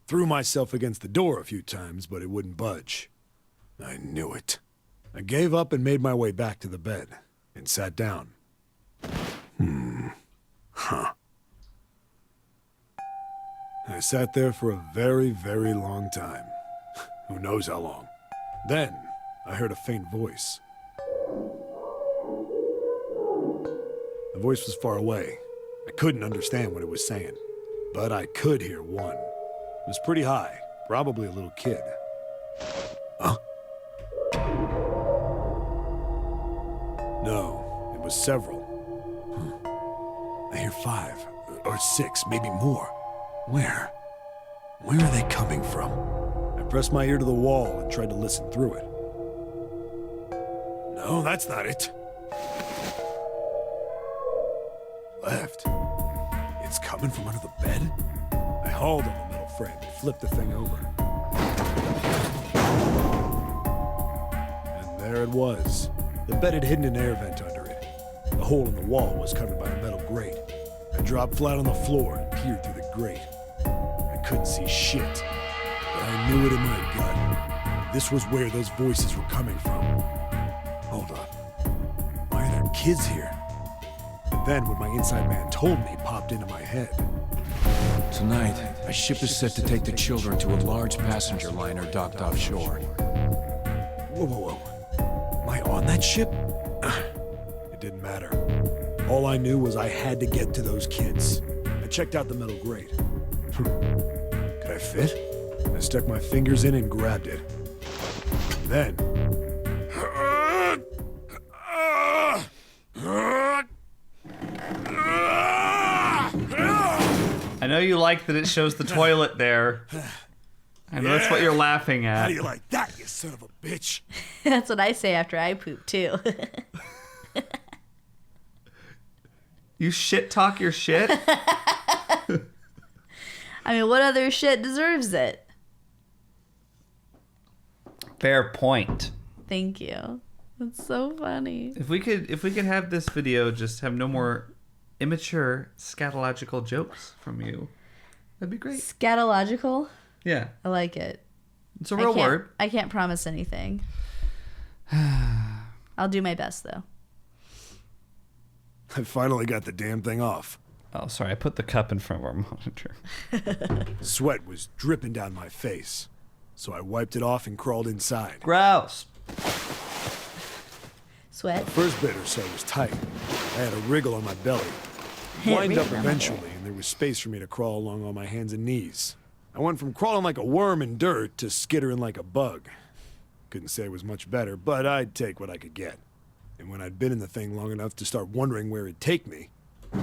Threw myself against the door a few times, but it wouldn't budge. I knew it. I gave up and made my way back to the bed, and sat down. Huh. I sat there for a very, very long time. Who knows how long. Then, I heard a faint voice. The voice was far away. I couldn't understand what it was saying, but I could hear one. It was pretty high, probably a little kid. Huh? No, it was several. I hear 5, or 6, maybe more. Where? Where are they coming from? I pressed my ear to the wall and tried to listen through it. No, that's not it. Left. It's coming from under the bed? I hauled on the metal frame and flipped the thing over. And there it was. The bed had hidden an air vent under it. The hole in the wall was covered by a metal grate. I dropped flat on the floor and peered through the grate. I couldn't see shit. The I knew it in my gut. This was where those voices were coming from. Hold on. Why are there kids here? Then what my inside man told me popped into my head. Tonight, a ship is set to take the children to a large passenger liner docked offshore. Whoa, whoa, whoa. Am I on that ship? It didn't matter. All I knew was I had to get to those kids. I checked out the metal grate. Could I fit? I stuck my fingers in and grabbed it. Then... I know you like that it shows the toilet there. I know that's what you're laughing at. How do you like that, you son of a bitch? That's what I say after I poop, too. You shit talk your shit? I mean, what other shit deserves it? Fair point. Thank you. That's so funny. If we could have this video just have no more immature scatological jokes from you, that'd be great. Scatological? Yeah. I like it. It's a real word. I can't promise anything. I'll do my best, though. I finally got the damn thing off. Oh, sorry. I put the cup in front of our monitor. Sweat was dripping down my face, so I wiped it off and crawled inside. Gross. Sweat? The first bit or so was tight. I had a wriggle on my belly. Wind up eventually, and there was space for me to crawl along on my hands and knees. I went from crawling like a worm in dirt to skittering like a bug. Couldn't say it was much better, but I'd take what I could get. And when I'd been in the thing long enough to start wondering where it'd take me, a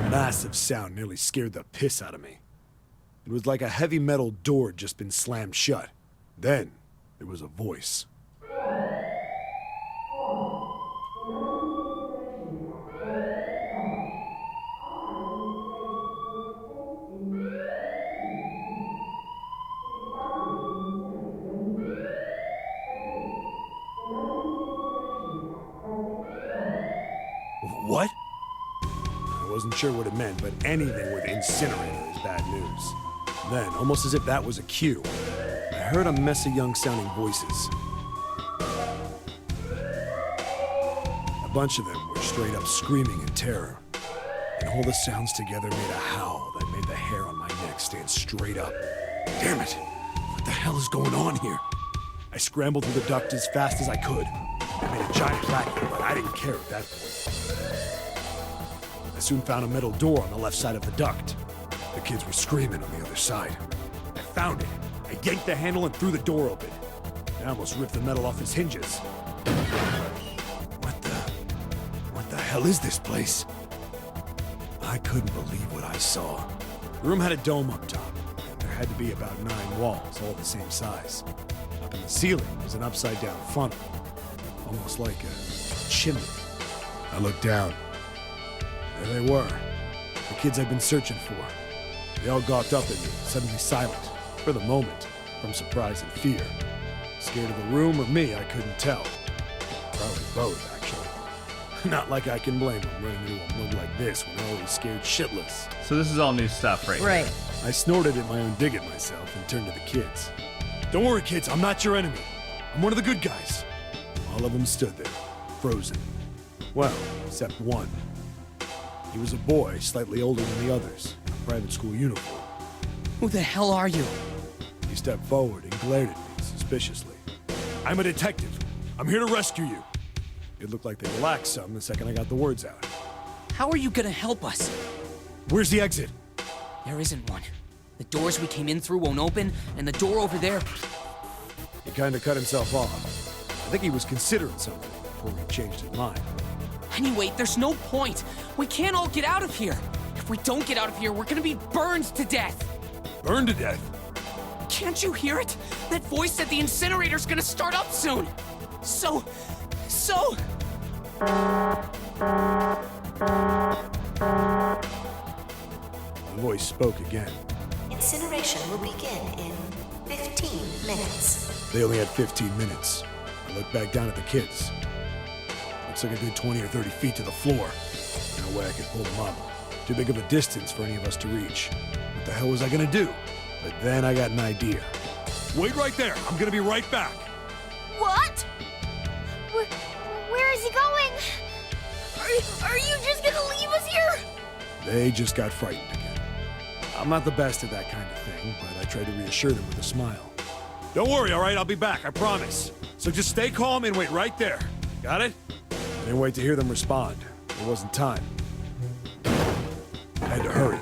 massive sound nearly scared the piss out of me. It was like a heavy metal door had just been slammed shut. Then, there was a voice. What? I wasn't sure what it meant, but anything with incinerator is bad news. Then, almost as if that was a cue, I heard a mess of young-sounding voices. A bunch of them were straight up screaming in terror. And all the sounds together made a howl that made the hair on my neck stand straight up. Damn it! What the hell is going on here? I scrambled through the duct as fast as I could. I made a giant vacuum, but I didn't care at that point. I soon found a metal door on the left side of the duct. The kids were screaming on the other side. I found it. I yanked the handle and threw the door open. I almost ripped the metal off its hinges. What the hell is this place? I couldn't believe what I saw. The room had a dome up top. There had to be about 9 walls, all the same size. Up in the ceiling was an upside-down funnel, almost like a chimney. I looked down. There they were, the kids I'd been searching for. They all gawked up at me, suddenly silent, for the moment, from surprise and fear. Scared of the room or me, I couldn't tell. Probably both, actually. Not like I can blame them running into a mug like this when they're always scared shitless. So this is all new stuff, right? Right. I snorted at my own dig at myself and turned to the kids. Don't worry, kids, I'm not your enemy. I'm one of the good guys. All of them stood there, frozen. Well, except one. He was a boy, slightly older than the others, in a private school uniform. Who the hell are you? He stepped forward and glared at me suspiciously. I'm a detective. I'm here to rescue you. It looked like they relaxed some the second I got the words out. How are you gonna help us? Where's the exit? There isn't one. The doors we came in through won't open, and the door over there... He kind of cut himself off. I think he was considering something before he changed his mind. Anyway, there's no point. We can't all get out of here. If we don't get out of here, we're gonna be burned to death. Burned to death? Can't you hear it? That voice said the incinerator's gonna start up soon. So... The voice spoke again. Incineration will begin in 15 minutes. They only had 15 minutes. I looked back down at the kids. Looks like a good 20 or 30 feet to the floor. No way I could pull them up. Too big of a distance for any of us to reach. But the hell was I gonna do? But then I got an idea. Wait right there. I'm gonna be right back. What? Where is he going? Are you just gonna leave us here? They just got frightened again. I'm not the best at that kind of thing, but I tried to reassure them with a smile. Don't worry, all right? I'll be back, I promise. So just stay calm and wait right there. Got it? I didn't wait to hear them respond. There wasn't time. I had to hurry.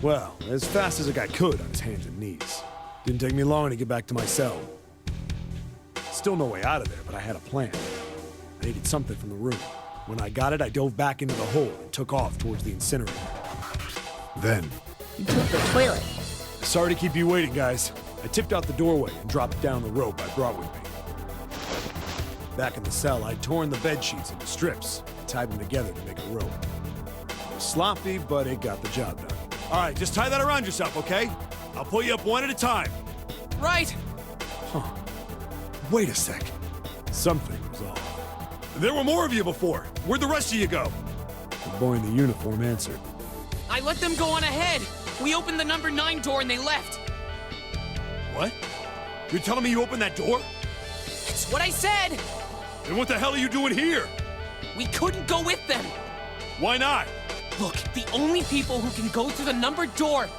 Well, as fast as I could on his hands and knees. Didn't take me long to get back to my cell. Still no way out of there, but I had a plan. I needed something from the room. When I got it, I dove back into the hole and took off towards the incinerator. Then... You took the toilet. Sorry to keep you waiting, guys. I tipped out the doorway and dropped down the rope I brought with me. Back in the cell, I'd torn the bed sheets into strips and tied them together to make a rope. It was sloppy, but it got the job done. All right, just tie that around yourself, okay? I'll pull you up one at a time. Right. Huh. Wait a sec. Something was off. There were more of you before. Where'd the rest of you go? The boy in the uniform answered. I let them go on ahead. We opened the number 9 door and they left. What? You're telling me you opened that door? That's what I said. Then what the hell are you doing here? We couldn't go with them. Why not? Look, the only people who can go through the numbered door.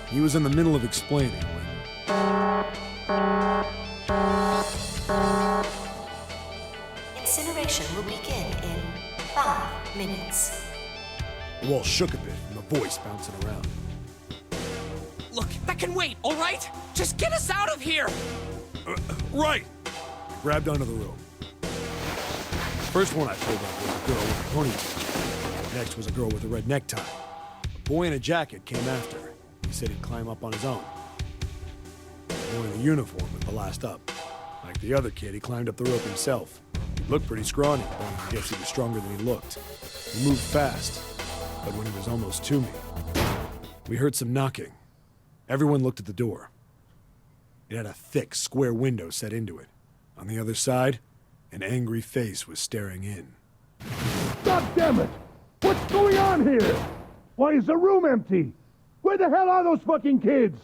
He was in the middle of explaining when... Incineration will begin in 5 minutes. The wall shook a bit and the voice bouncing around. Look, that can wait, all right? Just get us out of here! Right! I grabbed onto the rope. First one I pulled up was a girl with a ponytail. Next was a girl with a red necktie. A boy in a jacket came after. He said he'd climb up on his own. The boy in the uniform was the last up. Like the other kid, he climbed up the rope himself. He looked pretty scrawny, but I guess he was stronger than he looked. He moved fast, but when he was almost to me, we heard some knocking. Everyone looked at the door. It had a thick, square window set into it. On the other side, an angry face was staring in. God damn it! What's going on here? Why is the room empty? Where the hell are those fucking kids?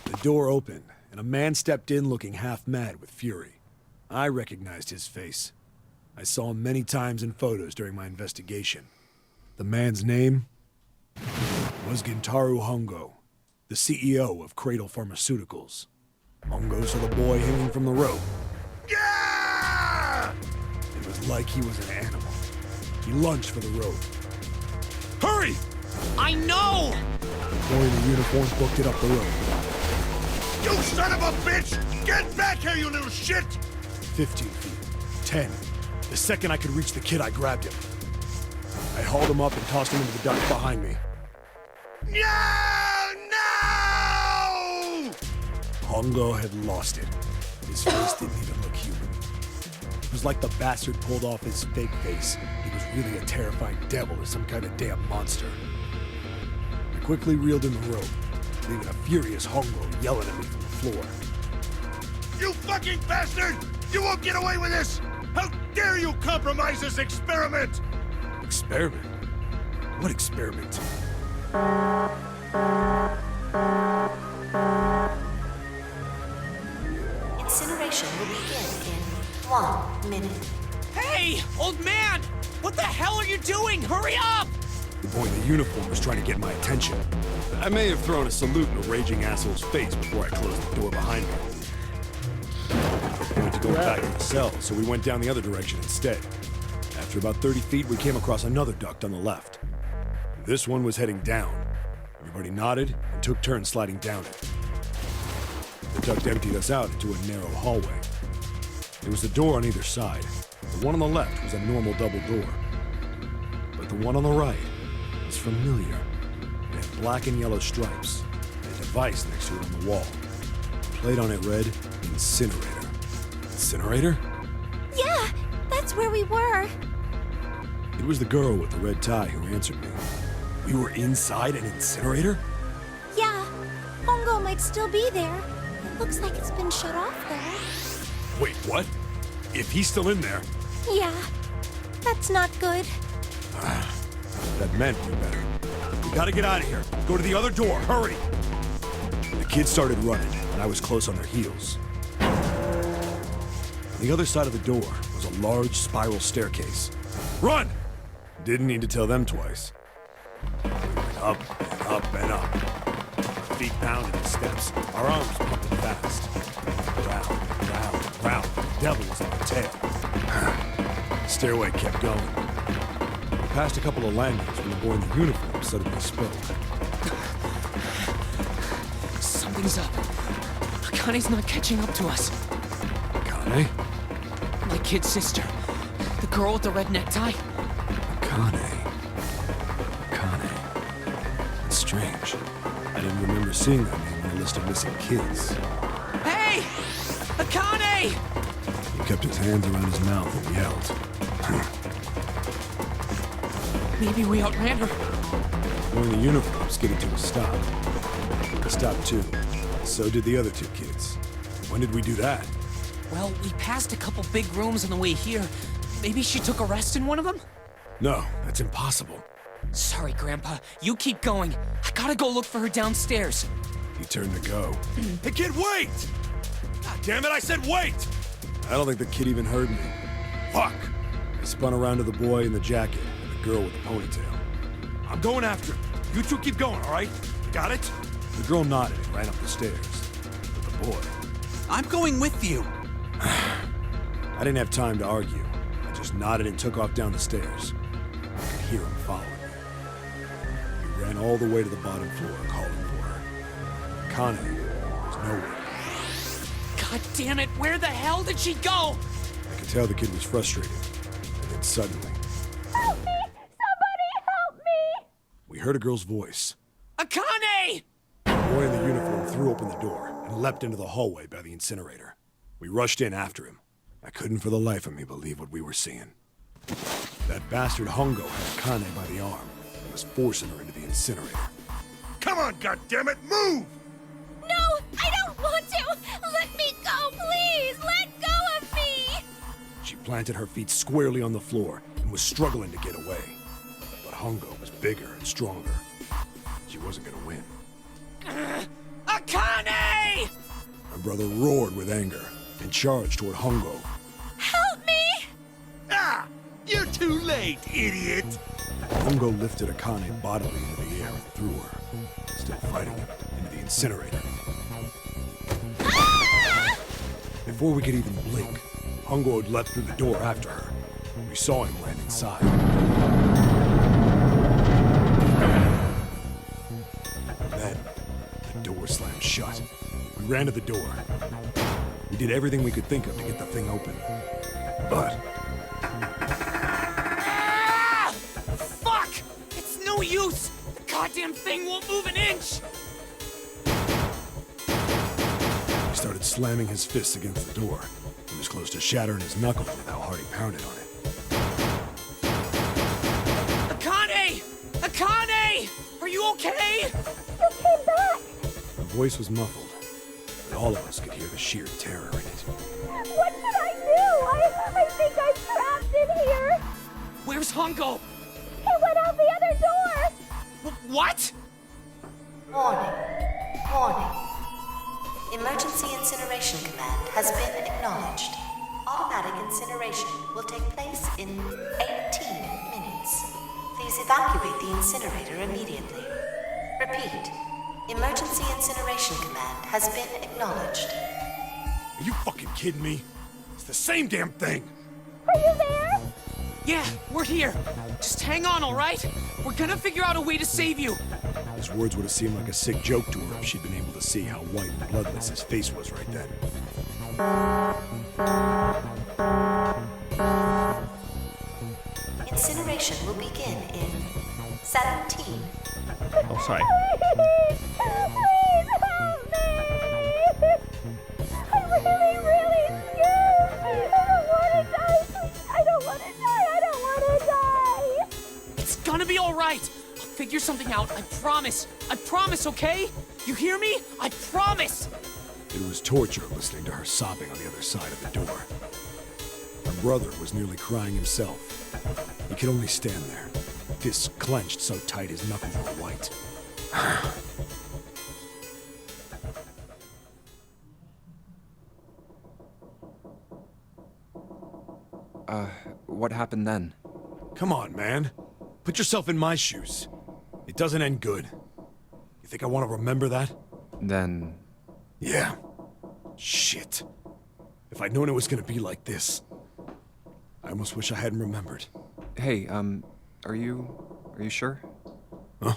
The door opened, and a man stepped in looking half mad with fury. I recognized his face. I saw him many times in photos during my investigation. The man's name was Gintaro Hongo, the CEO of Cradle Pharmaceuticals. Hongo saw the boy hanging from the rope. Yeah! It was like he was an animal. He lunged for the rope. Hurry! I know! The boy in the uniform booked it up the rope. You son of a bitch! Get back here, you little shit! 15 feet. 10. The second I could reach the kid, I grabbed him. I hauled him up and tossed him into the duct behind me. No! No! Hongo had lost it. His face didn't even look human. It was like the bastard pulled off his fake face. He was really a terrifying devil or some kind of damn monster. I quickly reeled in the rope, leaving a furious Hongo yelling at me from the floor. You fucking bastard! You won't get away with this! How dare you compromise this experiment! Experiment? What experiment? Incineration will begin in 1 minute. Hey, old man! What the hell are you doing? Hurry up! The boy in the uniform was trying to get my attention. I may have thrown a salute in a raging asshole's face before I closed the door behind me. I wanted to go back to the cell, so we went down the other direction instead. After about 30 feet, we came across another duct on the left. This one was heading down. Everybody nodded and took turns sliding down it. The duct emptied us out into a narrow hallway. There was a door on either side. The one on the left was a normal double door. But the one on the right was familiar. It had black and yellow stripes, and a device next to it on the wall. The plate on it read, Incinerator. Incinerator? Yeah, that's where we were. It was the girl with the red tie who answered me. We were inside an incinerator? Yeah, Hongo might still be there. It looks like it's been shut off, though. Wait, what? If he's still in there... Yeah, That's not good. That meant we better. We gotta get out of here. Go to the other door, hurry! The kids started running, and I was close on their heels. On the other side of the door was a large spiral staircase. Run! Didn't need to tell them twice. We went up and up and up. Our feet pounding the steps, our arms pumping fast. Round, round, round. The devil was on our tail. The stairway kept going. We passed a couple of landings when the boy in the uniform suddenly spoke. Something's up. Akane's not catching up to us. Akane? My kid sister. The girl with the red necktie. Akane. It's strange. I didn't remember seeing that name on the list of missing kids. Hey! Akane! He kept his hands around his mouth and yelled. Maybe we outran her. Wearing the uniform skidded to a stop. I stopped too. So did the other two kids. When did we do that? Well, we passed a couple big rooms on the way here. Maybe she took a rest in one of them? No, that's impossible. Sorry, Grandpa. You keep going. I gotta go look for her downstairs. He turned to go. Hey, kid, wait! God damn it, I said wait! I don't think the kid even heard me. Fuck! I spun around to the boy in the jacket and the girl with the ponytail. I'm going after him. You two keep going, all right? Got it? The girl nodded and ran up the stairs. But the boy... I'm going with you. I didn't have time to argue. I just nodded and took off down the stairs. I could hear him following me. He ran all the way to the bottom floor, calling for her. Akane was nowhere. God damn it, where the hell did she go? I could tell the kid was frustrated. And then suddenly... Help me! Somebody help me! We heard a girl's voice. Akane! The boy in the uniform threw open the door and leapt into the hallway by the incinerator. We rushed in after him. I couldn't for the life of me believe what we were seeing. That bastard Hongo had Akane by the arm and was forcing her into the incinerator. Come on, goddammit, move! No, I don't want to! Let me go, please! Let go of me! She planted her feet squarely on the floor and was struggling to get away. But Hongo was bigger and stronger. She wasn't gonna win. Akane! My brother roared with anger and charged toward Hongo. Help me! Ah! You're too late, idiot! Hongo lifted Akane bodily into the air and threw her, still fighting him, into the incinerator. Ah! Before we could even blink, Hongo had leapt through the door after her. We saw him land inside. Then, the door slammed shut. We ran to the door. We did everything we could think of to get the thing open. But... Ah! Fuck! It's no use! The goddamn thing won't move an inch! He started slamming his fists against the door. He was close to shattering his knuckles with how hard he pounded on it. Akane! Akane! Are you okay? You came back! Her voice was muffled, but all of us could hear the sheer terror in it. What should I do? I think I'm trapped in here! Where's Hongo? He went out the other door! What? Warning. Warning. Emergency incineration command has been acknowledged. Automatic incineration will take place in 18 minutes. Please evacuate the incinerator immediately. Repeat. Emergency incineration command has been acknowledged. Are you fucking kidding me? It's the same damn thing! Are you there? Yeah, we're here. Just hang on, all right? We're gonna figure out a way to save you. His words would have seemed like a sick joke to her if she'd been able to see how white and bloodless his face was right then. Incineration will begin in 17. Oh, sorry. Please help me! I'm really scared! I don't want to die! I don't want to die! It's gonna be all right. I'll figure something out. I promise. I promise, okay? You hear me? I promise. It was torture listening to her sobbing on the other side of the door. Her brother was nearly crying himself. He could only stand there, fists clenched so tight his knuckles were white. What happened then? Come on, man. Put yourself in my shoes. It doesn't end good. You think I want to remember that? Then... Yeah. Shit. If I'd known it was gonna be like this, I almost wish I hadn't remembered. Hey, are you sure? Huh?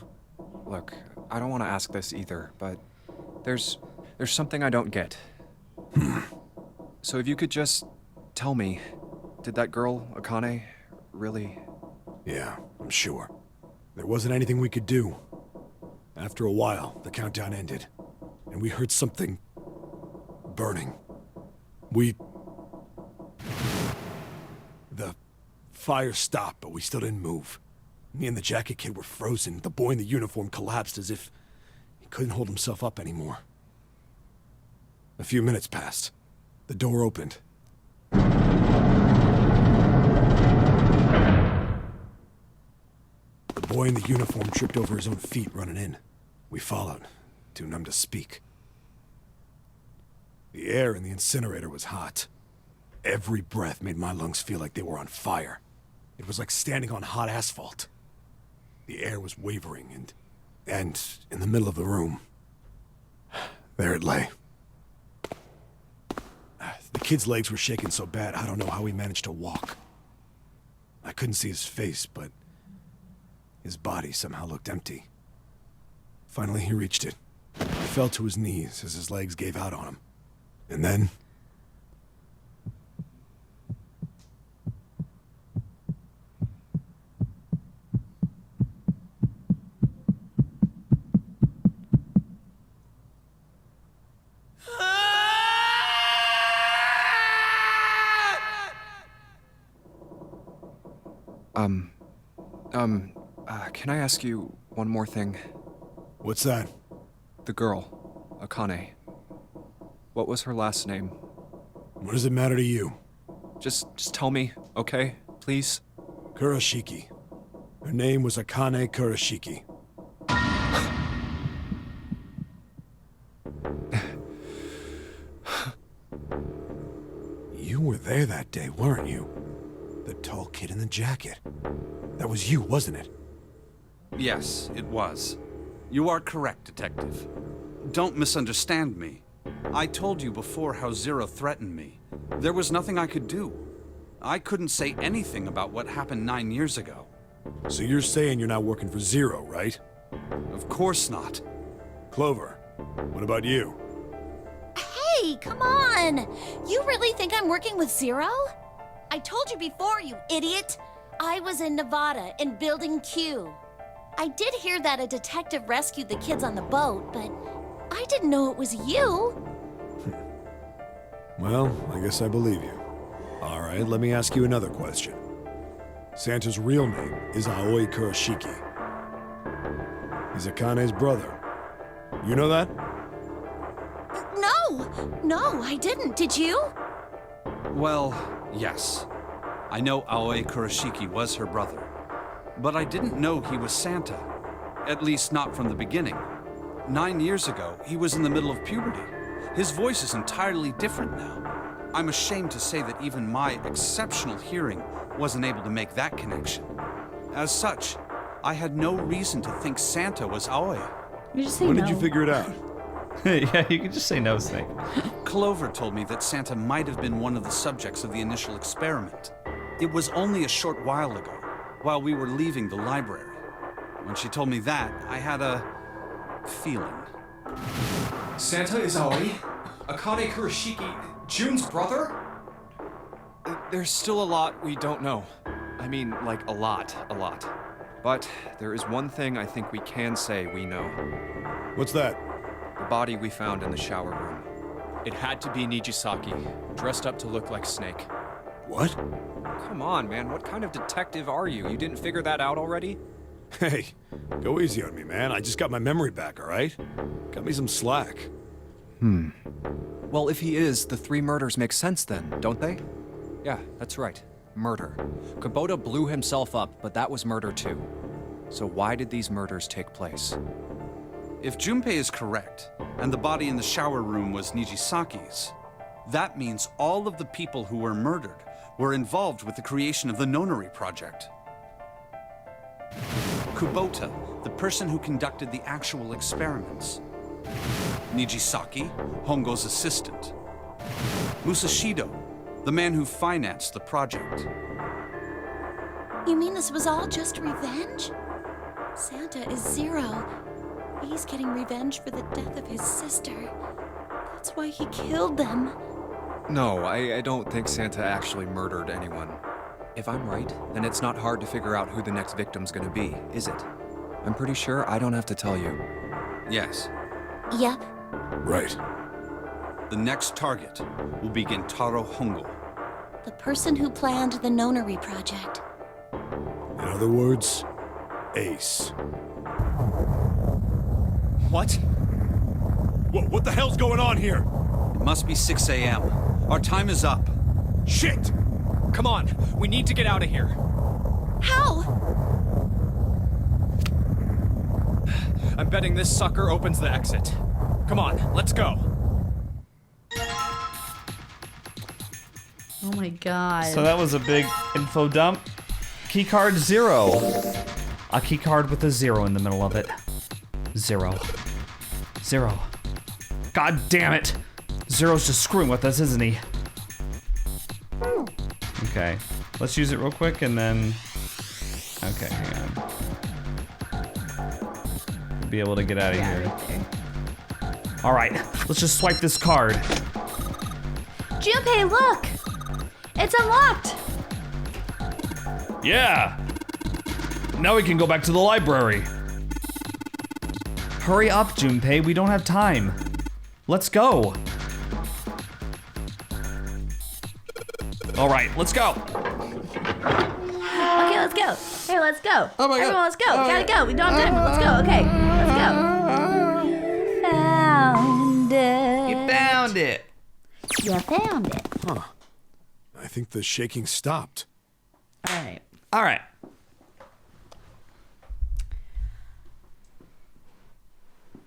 Look, I don't want to ask this either, but there's something I don't get. So if you could just tell me, did that girl, Akane, really... Yeah, I'm sure. There wasn't anything we could do. After a while, the countdown ended, and we heard something... burning. The fire stopped, but we still didn't move. Me and the jacket kid were frozen. The boy in the uniform collapsed as if he couldn't hold himself up anymore. A few minutes passed. The door opened. The boy in the uniform tripped over his own feet running in. We followed, too numb to speak. The air in the incinerator was hot. Every breath made my lungs feel like they were on fire. It was like standing on hot asphalt. The air was wavering, and in the middle of the room, there it lay. The kid's legs were shaking so bad, I don't know how he managed to walk. I couldn't see his face, but his body somehow looked empty. Finally, he reached it. He fell to his knees as his legs gave out on him. And then... can I ask you one more thing? What's that? The girl, Akane. What was her last name? What does it matter to you? Just tell me, okay? Please? Kurashiki. Her name was Akane Kurashiki. You were there that day, weren't you? The tall kid in the jacket. That was you, wasn't it? Yes, it was. You are correct, Detective. Don't misunderstand me. I told you before how Zero threatened me. There was nothing I could do. I couldn't say anything about what happened 9 years ago. So you're saying you're not working for Zero, right? Of course not. Clover, what about you? Hey, come on! You really think I'm working with Zero? I told you before, you idiot! I was in Nevada, in Building Q. I did hear that a detective rescued the kids on the boat, but I didn't know it was you. Well, I guess I believe you. All right, let me ask you another question. Santa's real name is Aoi Kurashiki. He's Akane's brother. You know that? No, I didn't. Did you? Well, yes. I know Aoi Kurashiki was her brother. But I didn't know he was Santa. At least not from the beginning. 9 years ago, he was in the middle of puberty. His voice is entirely different now. I'm ashamed to say that even my exceptional hearing wasn't able to make that connection. As such, I had no reason to think Santa was Aoi. You just say When no. did you figure it out? Yeah, you can just say no, Snake. Clover told me that Santa might have been one of the subjects of the initial experiment. It was only a short while ago, while we were leaving the library. When she told me that, I had a feeling. Santa is Aoi? Akane Kurashiki, June's brother? There's still a lot we don't know. I mean, like, a lot. But there is one thing I think we can say we know. What's that? The body we found in the shower room. It had to be Nijisaki, dressed up to look like Snake. What? Come on, man, what kind of detective are you? You didn't figure that out already? Hey, go easy on me, man. I just got my memory back, all right? Cut me some slack. Well, if he is, the 3 murders make sense then, don't they? Yeah, that's right. Murder. Kubota blew himself up, but that was murder too. So why did these murders take place? If Junpei is correct, and the body in the shower room was Nijisaki's, that means all of the people who were murdered were involved with the creation of the Nonary Project. Kubota, the person who conducted the actual experiments. Nijisaki, Hongo's assistant. Musashido, the man who financed the project. You mean this was all just revenge? Santa is Zero. He's getting revenge for the death of his sister. That's why he killed them. No, I don't think Santa actually murdered anyone. If I'm right, then it's not hard to figure out who the next victim's gonna be, is it? I'm pretty sure I don't have to tell you. Yes. Yep. Right. The next target will be Gentaro Hongo. The person who planned the Nonary Project. In other words, Ace. What? What the hell's going on here? It must be 6 a.m. Our time is up. Shit! Come on, we need to get out of here. How? I'm betting this sucker opens the exit. Come on, let's go. Oh my god. So that was a big info dump. Keycard 0. A keycard with a 0 in the middle of it. 0. 0. God damn it. Zero's just screwing with us, isn't he? Okay. Let's use it real quick and then... Okay, hang on. Be able to get out of here. Right there. Alright, let's just swipe this card. Junpei, look! It's unlocked! Yeah. Now we can go back to the library. Hurry up, Junpei, we don't have time. Let's go. All right, let's go. Okay, let's go. Hey, let's go. Oh my God. Everyone, let's go. Gotta go. We don't have time. Let's go. Okay, let's go. Found it. You found it. You found it. Huh. I think the shaking stopped. All right. All right.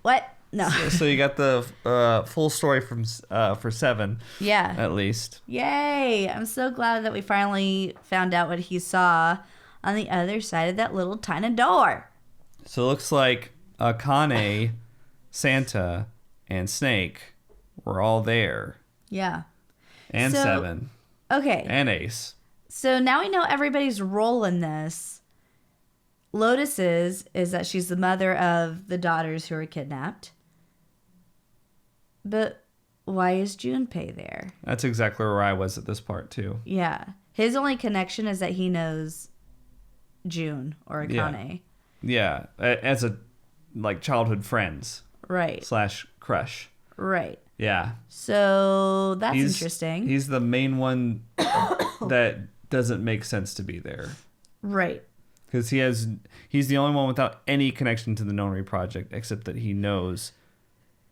What? No. So you got the full story from for 7. Yeah. At least. Yay. I'm so glad that we finally found out what he saw on the other side of that little tiny door. So it looks like Akane, Santa, and Snake were all there. Yeah. And So- 7. Okay. And Ace. So now we know everybody's role in this. Lotus's is that she's the mother of the daughters who were kidnapped. But why is Junpei there? That's exactly where I was at this part too. Yeah. His only connection is that he knows June or Akane. Yeah, as a like childhood friends. Right. / crush. Right. Yeah. So that's interesting. He's the main one that doesn't make sense to be there. Right. Because he's the only one without any connection to the Nonary Project, except that he knows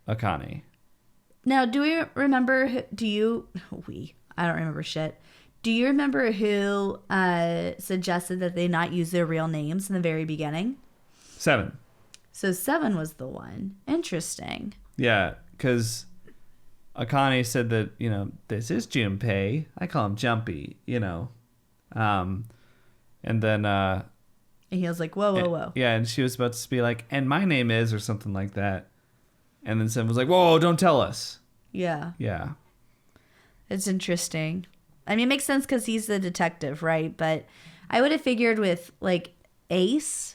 Akane. Now, do we remember, I don't remember shit. Do you remember who suggested that they not use their real names in the very beginning? 7. So 7 was the one. Interesting. Yeah, because Akane said that, this is Junpei. I call him Jumpy, And then... and he was like, whoa. Yeah, and she was about to be like, and my name is, or something like that. And then Sam was like, whoa, don't tell us. Yeah. Yeah. It's interesting. I mean, it makes sense because he's the detective, right? But I would have figured with, like, Ace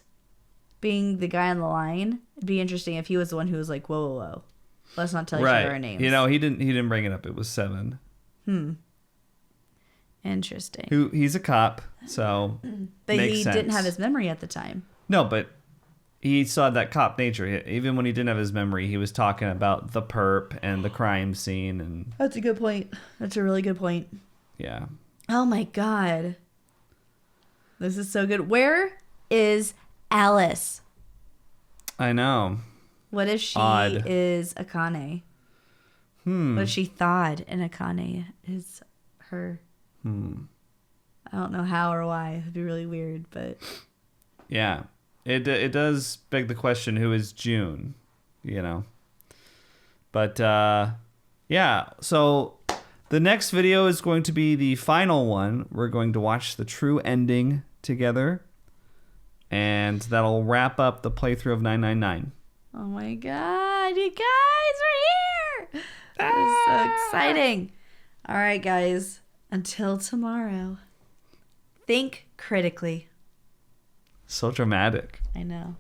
being the guy on the line, it'd be interesting if he was the one who was like, whoa. Let's not tell each other our names. He didn't bring it up. It was 7. Interesting. He's a cop, so But makes he sense. didn't have his memory at the time. No, but he saw that cop nature. Even when he didn't have his memory, he was talking about the perp and the crime scene. And That's a good point. That's a really good point. yeah. Oh my God. This is so good. Where is Alice? I know. What if she Odd. is Akane? What if she thought and Akane is her? I don't know how or why. It'd be really weird, but Yeah. It does beg the question, who is June? You know? But, yeah. So the next video is going to be the final one. We're going to watch the true ending together. And that'll wrap up the playthrough of 999. oh my god, you guys are here! This is so exciting. All right, guys. Until tomorrow. Think critically. So dramatic. I know.